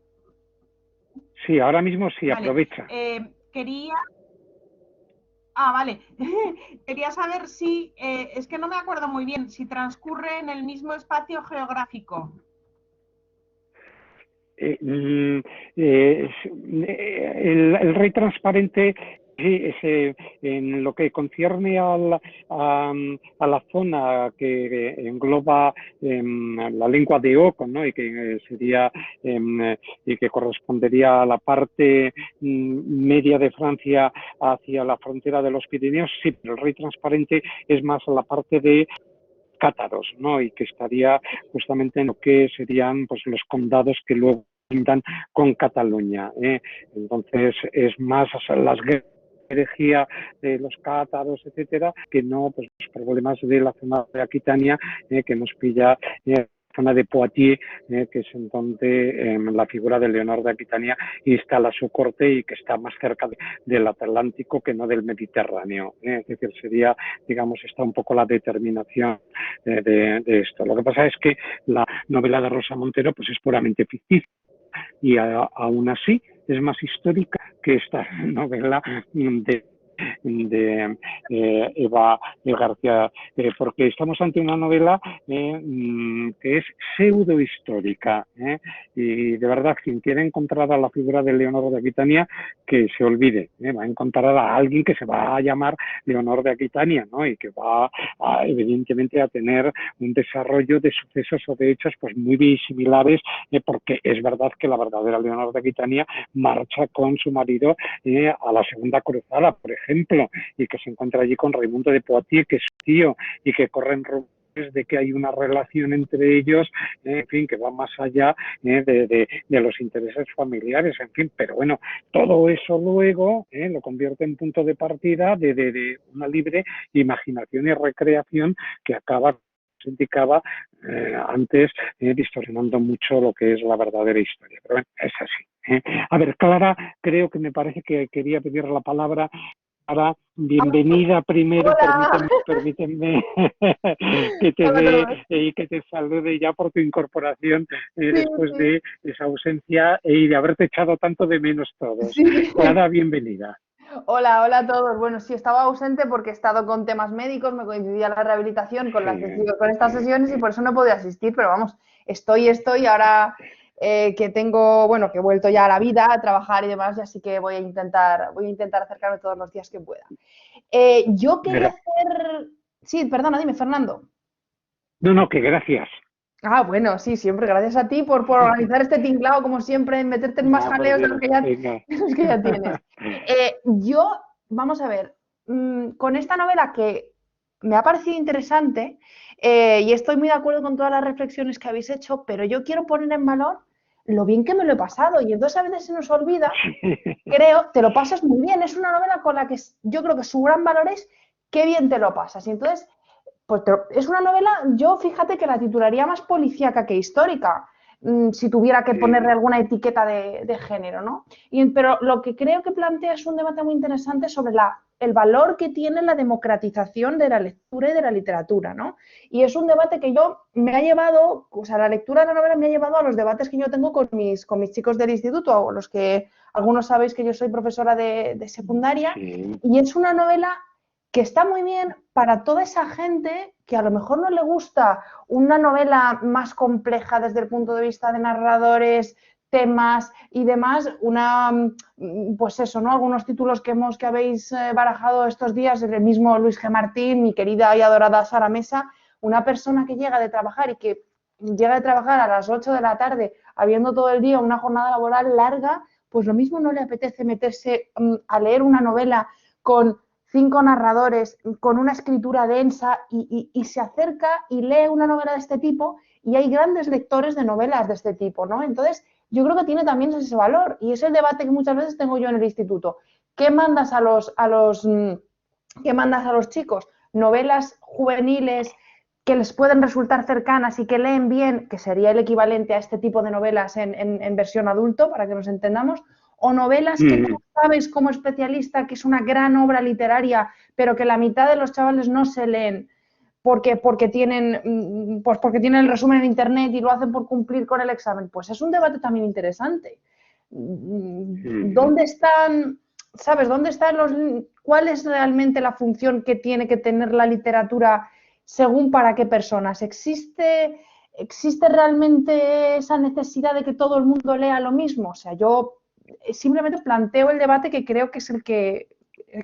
sí, ahora mismo sí, Vale. aprovecha. Quería... Ah, vale. Quería saber si, es que no me acuerdo muy bien, si transcurre en el mismo espacio geográfico. Eh, mm, el Rey Transparente en lo que concierne a la zona que engloba la lengua de Oco, ¿no? Y que sería y que correspondería a la parte media de Francia hacia la frontera de los Pirineos, sí, pero el Rey Transparente es más a la parte de cátaros, ¿no? Y que estaría justamente en lo que serían pues los condados que luego cuentan con Cataluña. Entonces es más las guerras herejía de los cátaros, etcétera, que no pues los problemas de la zona de Aquitania que nos pilla la zona de Poitiers, que es en donde la figura de Leonor de Aquitania instala su corte y que está más cerca del Atlántico que no del Mediterráneo. Es decir, sería, digamos, está un poco la determinación de esto. Lo que pasa es que la novela de Rosa Montero pues es puramente ficticia y aún así es más histórica que esta novela de Eva García, porque estamos ante una novela que es pseudohistórica, y de verdad, quien quiera encontrar a la figura de Leonor de Aquitania, que se olvide, va a encontrar a alguien que se va a llamar Leonor de Aquitania, ¿no? Y que va evidentemente a tener un desarrollo de sucesos o de hechos pues muy similares, porque es verdad que la verdadera Leonor de Aquitania marcha con su marido a la Segunda Cruzada, por ejemplo, y que se encuentra allí con Raimundo de Poitiers, que es su tío, y que corren rumores de que hay una relación entre ellos, en fin, que va más allá de los intereses familiares, en fin, pero bueno, todo eso luego lo convierte en punto de partida de una libre imaginación y recreación que acaba, se indicaba antes, distorsionando mucho lo que es la verdadera historia, pero bueno, es así. A ver, Clara, creo que me parece que quería pedir la palabra. Clara, bienvenida primero, permíteme que te dé y que te salude ya por tu incorporación después de esa ausencia y de haberte echado tanto de menos todos. Sí. Clara, bienvenida. Hola, hola a todos. Bueno, sí, estaba ausente porque he estado con temas médicos, me coincidía la rehabilitación con estas sesiones y por eso no he podido asistir, pero vamos, estoy ahora que tengo, bueno, que he vuelto ya a la vida, a trabajar y demás, y así que voy a intentar acercarme todos los días que pueda. Yo quería hacer... Sí, perdona, dime, Fernando. No, que gracias. Ah, bueno, sí, siempre. Gracias a ti por organizar este tinglado, como siempre, en meterte en más jaleos de los que ya tienes. Vamos a ver, con esta novela que me ha parecido interesante y estoy muy de acuerdo con todas las reflexiones que habéis hecho, pero yo quiero poner en valor lo bien que me lo he pasado y entonces a veces se nos olvida, creo, te lo pasas muy bien. Es una novela con la que yo creo que su gran valor es qué bien te lo pasas. Y entonces... Pues es una novela, yo fíjate que la titularía más policíaca que histórica, si tuviera que ponerle alguna etiqueta de género, ¿no? Pero lo que creo que plantea es un debate muy interesante sobre el valor que tiene la democratización de la lectura y de la literatura, ¿no? Y es un debate que me ha llevado, o sea, la lectura de la novela me ha llevado a los debates que yo tengo con mis chicos del instituto, o los que algunos sabéis que yo soy profesora de secundaria, y es una novela que está muy bien para toda esa gente que a lo mejor no le gusta una novela más compleja desde el punto de vista de narradores, temas y demás, pues eso, ¿no? Algunos títulos que habéis barajado estos días, el mismo Luis G. Martín, mi querida y adorada Sara Mesa, una persona que llega de trabajar y que llega de trabajar a las 8 de la tarde, habiendo todo el día una jornada laboral larga, pues lo mismo no le apetece meterse a leer una novela con 5 narradores, con una escritura densa y se acerca y lee una novela de este tipo y hay grandes lectores de novelas de este tipo, ¿no? Entonces, yo creo que tiene también ese valor y es el debate que muchas veces tengo yo en el instituto. ¿Qué mandas a los chicos? Novelas juveniles que les pueden resultar cercanas y que leen bien, que sería el equivalente a este tipo de novelas en versión adulto, para que nos entendamos, o novelas que tú sabes como especialista que es una gran obra literaria, pero que la mitad de los chavales no se leen porque tienen el resumen en internet y lo hacen por cumplir con el examen. Pues es un debate también interesante. ¿Dónde están, sabes, cuál es realmente la función que tiene que tener la literatura según para qué personas? ¿Existe realmente esa necesidad de que todo el mundo lea lo mismo? O sea, yo simplemente planteo el debate que creo que es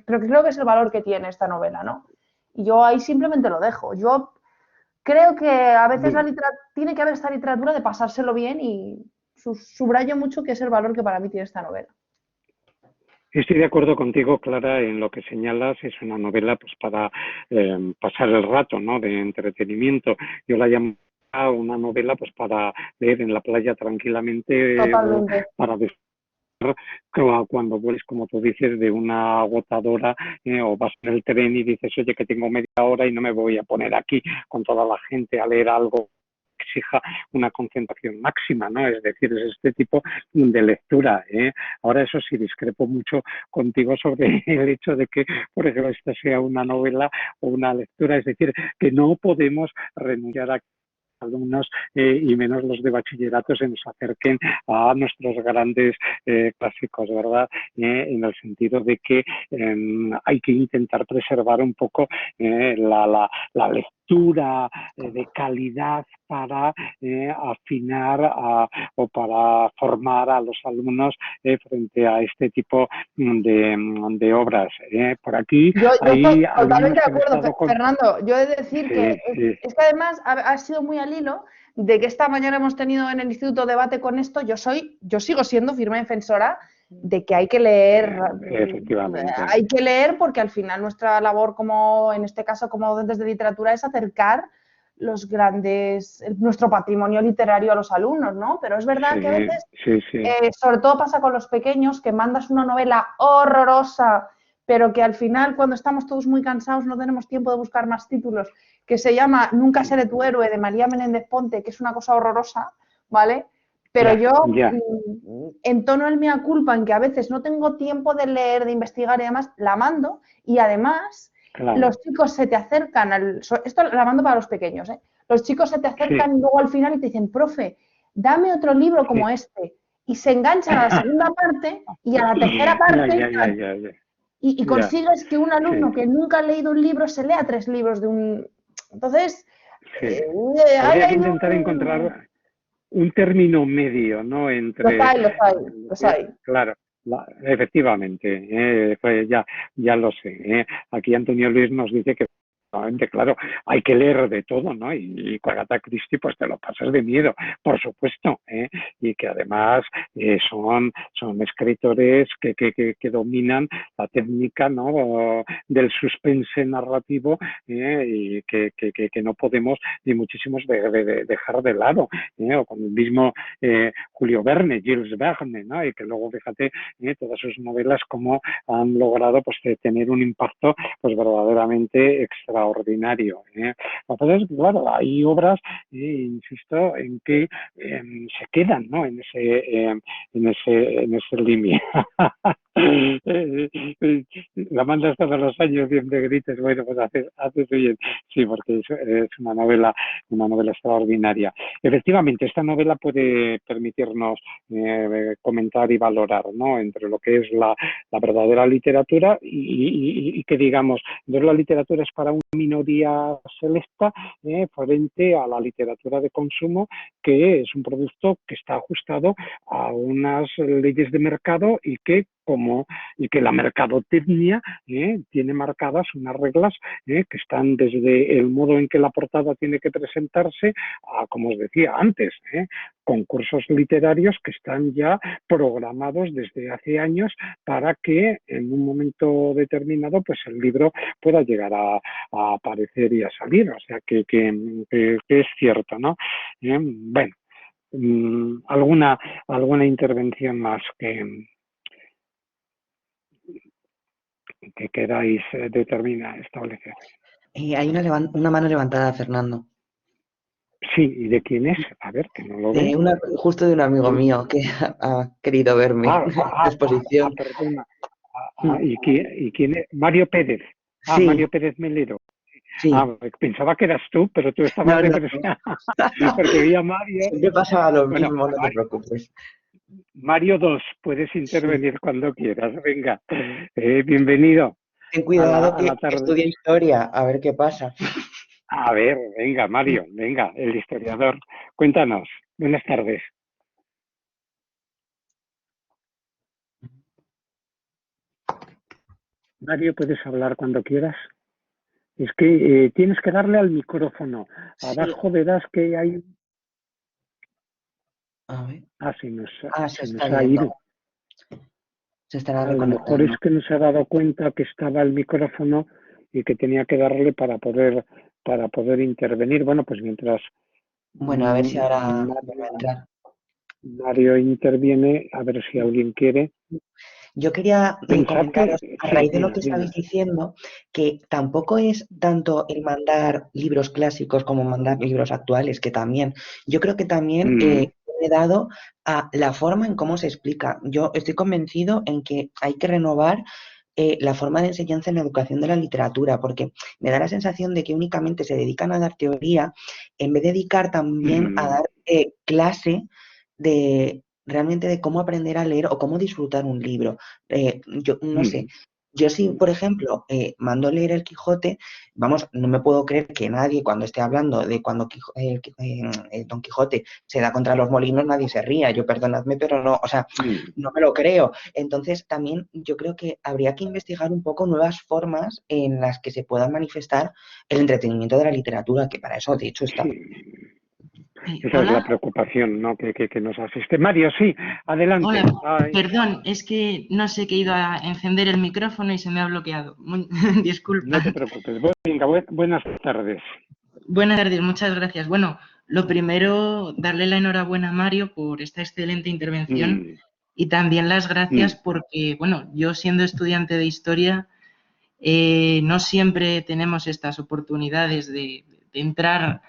creo que es el valor que tiene esta novela, ¿no? Y yo ahí simplemente lo dejo. Yo creo que a veces tiene que haber esta literatura de pasárselo bien y subrayo mucho que es el valor que para mí tiene esta novela. Estoy de acuerdo contigo, Clara, en lo que señalas. Es una novela pues para pasar el rato, ¿no?, de entretenimiento. Yo la llamo una novela pues para leer en la playa tranquilamente, para cuando vuelves, como tú dices, de una agotadora o vas en el tren y dices, oye, que tengo media hora y no me voy a poner aquí con toda la gente a leer algo que exija una concentración máxima, ¿no? Es decir, es este tipo de lectura. Ahora, eso sí, discrepo mucho contigo sobre el hecho de que, por ejemplo, esta sea una novela o una lectura, es decir, que no podemos renunciar a alumnos y menos los de bachillerato se nos acerquen a nuestros grandes clásicos, ¿verdad? En el sentido de que hay que intentar preservar un poco la lectura de calidad para afinar o para formar a los alumnos frente a este tipo de obras. Por aquí Yo hay estoy alumnos totalmente de que han acuerdo, estado con... Fernando. Yo he de decir que Sí, sí. es que además ha sido muy al hilo de que esta mañana hemos tenido en el instituto debate con esto. Yo sigo siendo firme defensora de que Efectivamente. hay que leer porque al final nuestra labor como, en este caso, como docentes de literatura es acercar nuestro patrimonio literario a los alumnos, ¿no? Pero es verdad que a veces, Sí. sobre todo pasa con los pequeños, que mandas una novela horrorosa, pero que al final, cuando estamos todos muy cansados, no tenemos tiempo de buscar más títulos, que se llama Nunca seré tu héroe, de María Menéndez Ponte, que es una cosa horrorosa, ¿vale? Pero yo Ya. entono el mea culpa en que a veces no tengo tiempo de leer, de investigar y demás, la mando y además Claro. los chicos se te acercan, esto la mando para los pequeños, ¿eh? Los chicos se te acercan y luego al final y te dicen, profe, dame otro libro como este. Y se enganchan a la segunda parte y a la tercera parte Ya. y consigues que un alumno que nunca ha leído un libro se lea 3 libros de un... Entonces, Sí. Habría que intentar encontrar un término medio, ¿no? Entre... Los hay. Claro. Efectivamente, pues ya lo sé. Aquí Antonio Luis nos dice que claro, hay que leer de todo, ¿no? Y con Agatha Christie pues te lo pasas de miedo, por supuesto, y que además son escritores que dominan la técnica, ¿no? Del suspense narrativo y que no podemos ni muchísimo dejar de lado, o con el mismo Julio Verne, Jules Verne, ¿no? Y que luego, fíjate, todas sus novelas cómo han logrado pues tener un impacto pues verdaderamente extraordinario. Entonces, claro, hay obras, insisto, en que se quedan, ¿no? En ese límite. La mandas todos los años, siempre grites, bueno, pues haces bien. Sí, porque es una novela extraordinaria. Efectivamente, esta novela puede permitirnos comentar y valorar, ¿no? Entre lo que es la verdadera literatura y que digamos, entonces la literatura es para una minoría selecta frente a la literatura de consumo, que es un producto que está ajustado a unas leyes de mercado y que la mercadotecnia tiene marcadas unas reglas que están desde el modo en que la portada tiene que presentarse a, como os decía antes, concursos literarios que están ya programados desde hace años para que en un momento determinado pues el libro pueda llegar a aparecer y a salir. O sea que es cierto, ¿no? Bueno, alguna intervención más que queráis establecer. Hay una mano levantada, Fernando. Sí, ¿y de quién es? A ver, que no lo veo. Justo de un amigo mío que ha querido verme en la exposición. Perdona. ¿Y quién es? Mario Pérez. Sí. Mario Pérez Melero. Sí. Pensaba que eras tú, pero tú estabas depresión. Porque vi a Mario. Siempre pasaba lo mismo, no te preocupes. Mario 2, puedes intervenir cuando quieras. Venga, bienvenido. Ten cuidado que estudia historia, a ver qué pasa. A ver, venga, Mario, venga, el historiador. Cuéntanos. Buenas tardes. Mario, puedes hablar cuando quieras. Es que tienes que darle al micrófono. Abajo verás que hay... A ver. Se nos está ha ido. Se estará a lo mejor es que no se ha dado cuenta que estaba el micrófono y que tenía que darle para poder intervenir. Bueno, pues mientras... Bueno, a ver si ahora vuelve a entrar. Mario interviene, a ver si alguien quiere. Yo quería Pensad comentaros, que... a Sí, raíz de lo dime, que estabais dime. diciendo, que tampoco es tanto el mandar libros clásicos como mandar libros actuales, que también, yo creo que también Mm, he dado a la forma en cómo se explica. Yo estoy convencido en que hay que renovar la forma de enseñanza en la educación de la literatura, porque me da la sensación de que únicamente se dedican a dar teoría en vez de dedicar también a mm, dar clase de realmente de cómo aprender a leer o cómo disfrutar un libro. Yo no sé, mm. yo sí, por ejemplo, mando leer el Quijote, vamos, no me puedo creer que nadie cuando esté hablando de cuando Don Quijote se da contra los molinos, nadie se ría. Yo perdonadme, pero no, o sea, Mm. no me lo creo. Entonces, también yo creo que habría que investigar un poco nuevas formas en las que se pueda manifestar el entretenimiento de la literatura, que para eso, de hecho, está. Sí, esa es la Hola, preocupación, ¿no? que nos asiste. Mario, sí, adelante. hola, Ay, perdón, es que no sé que he ido a encender el micrófono y se me ha bloqueado. Disculpa. no te preocupes. Venga, buenas tardes. Buenas tardes, muchas gracias. Bueno, lo primero, darle la enhorabuena a Mario por esta excelente intervención Mm, y también las gracias mm. porque, bueno, yo siendo estudiante de historia, no siempre tenemos estas oportunidades de entrar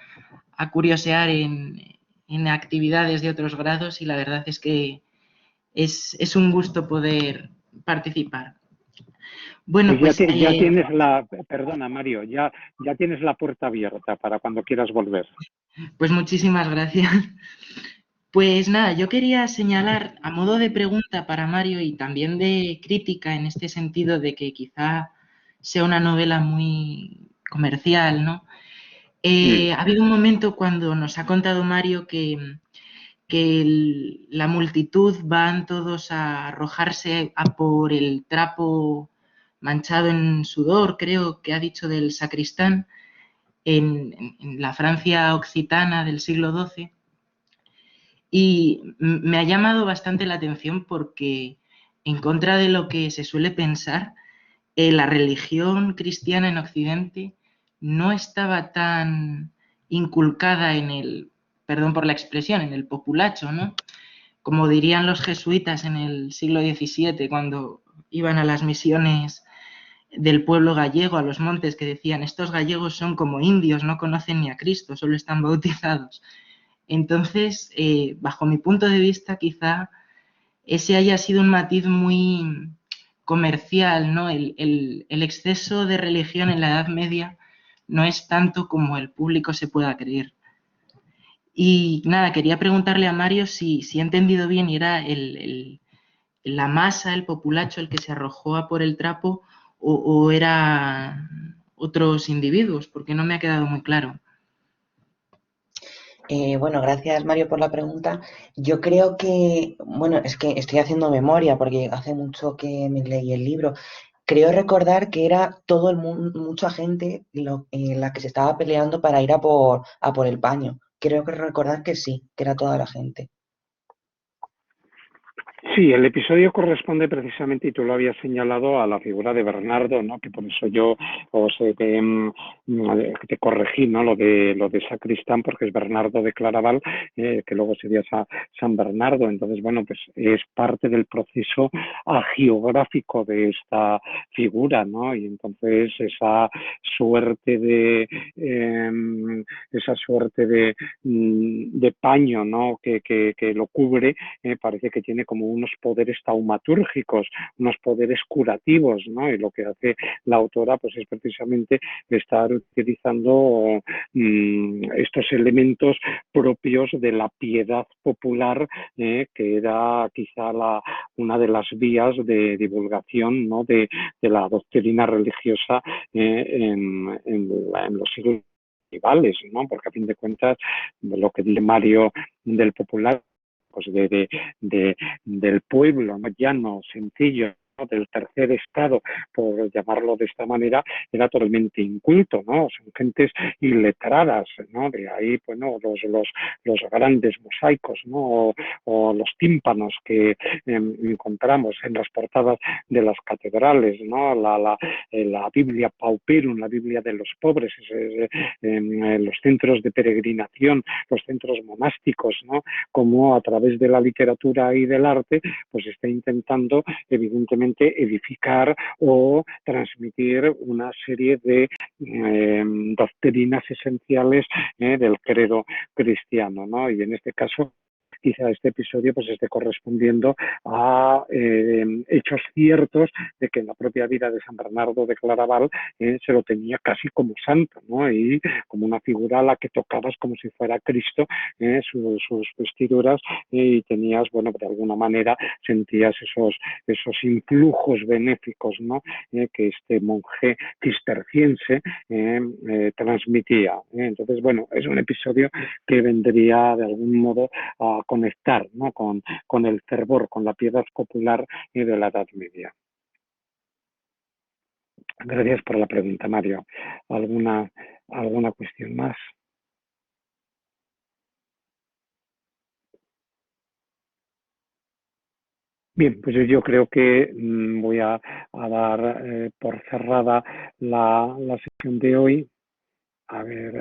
a curiosear en actividades de otros grados y la verdad es que es un gusto poder participar. Bueno, Pues pues, ya tienes perdona Mario, ya tienes la puerta abierta para cuando quieras volver. pues muchísimas gracias. Pues nada, yo quería señalar a modo de pregunta para Mario y también de crítica en este sentido de que quizá sea una novela muy comercial, ¿no? Mm, Ha habido un momento cuando nos ha contado Mario que la multitud van todos a arrojarse a por el trapo manchado en sudor, creo que ha dicho del sacristán, en la Francia occitana del siglo XII. Y me ha llamado bastante la atención porque, en contra de lo que se suele pensar, la religión cristiana en Occidente no estaba tan inculcada en el, perdón por la expresión, en el populacho, ¿no? Como dirían los jesuitas en el siglo XVII cuando iban a las misiones del pueblo gallego, a los montes, que decían, estos gallegos son como indios, no conocen ni a Cristo, solo están bautizados. Entonces, bajo mi punto de vista, quizá ese haya sido un matiz muy comercial, ¿no? El exceso de religión en la Edad Media no es tanto como el público se pueda creer. Y nada, quería preguntarle a Mario si he entendido bien y era la masa, el populacho, el que se arrojó a por el trapo o era otros individuos, porque no me ha quedado muy claro. Bueno, gracias Mario por la pregunta. Yo creo que, bueno, es que estoy haciendo memoria porque hace mucho que me leí el libro. Creo recordar que era todo el mundo, mucha gente la que se estaba peleando para ir a por el paño. Creo que recordar que sí, que era toda la gente. Sí, el episodio corresponde precisamente, y tú lo habías señalado, a la figura de Bernardo, ¿no? Que por eso yo te corregí, ¿no? Lo de Sacristán, porque es Bernardo de Claraval, que luego sería San Bernardo. Entonces, bueno, pues es parte del proceso agiográfico de esta figura, ¿no? Y entonces suerte de eh, esa suerte de paño, ¿no? Que lo cubre, parece que tiene como unos poderes taumatúrgicos, unos poderes curativos, ¿no? Y lo que hace la autora pues es precisamente estar utilizando estos elementos propios de la piedad popular, que era quizá una de las vías de divulgación, ¿no? de la doctrina religiosa en los siglos medievales, ¿no? Porque a fin de cuentas lo que dice Mario del popular, pues del pueblo, ¿no? Llano, sencillo, del tercer estado, por llamarlo de esta manera, era totalmente inculto, ¿no? Son gentes iletradas, ¿no? De ahí, bueno, los grandes mosaicos, ¿no? O los tímpanos que encontramos en las portadas de las catedrales, ¿no? La Biblia Pauperum, la Biblia de los pobres, los centros de peregrinación, los centros monásticos, ¿no? Como a través de la literatura y del arte, pues está intentando, evidentemente, edificar o transmitir una serie de doctrinas esenciales del credo cristiano, ¿no? Y en este caso, quizá este episodio pues esté correspondiendo a hechos ciertos de que en la propia vida de San Bernardo de Claraval se lo tenía casi como santo, ¿no? Y como una figura a la que tocabas como si fuera Cristo, sus vestiduras, y tenías, bueno, de alguna manera sentías esos influjos benéficos, ¿no? Que este monje cisterciense transmitía. Entonces, bueno, es un episodio que vendría de algún modo a conectar, ¿no? con el fervor, con la piedad popular de la Edad Media. Gracias por la pregunta, Mario. ¿Alguna cuestión más? Bien, pues yo creo que voy a dar por cerrada la sesión de hoy. A ver.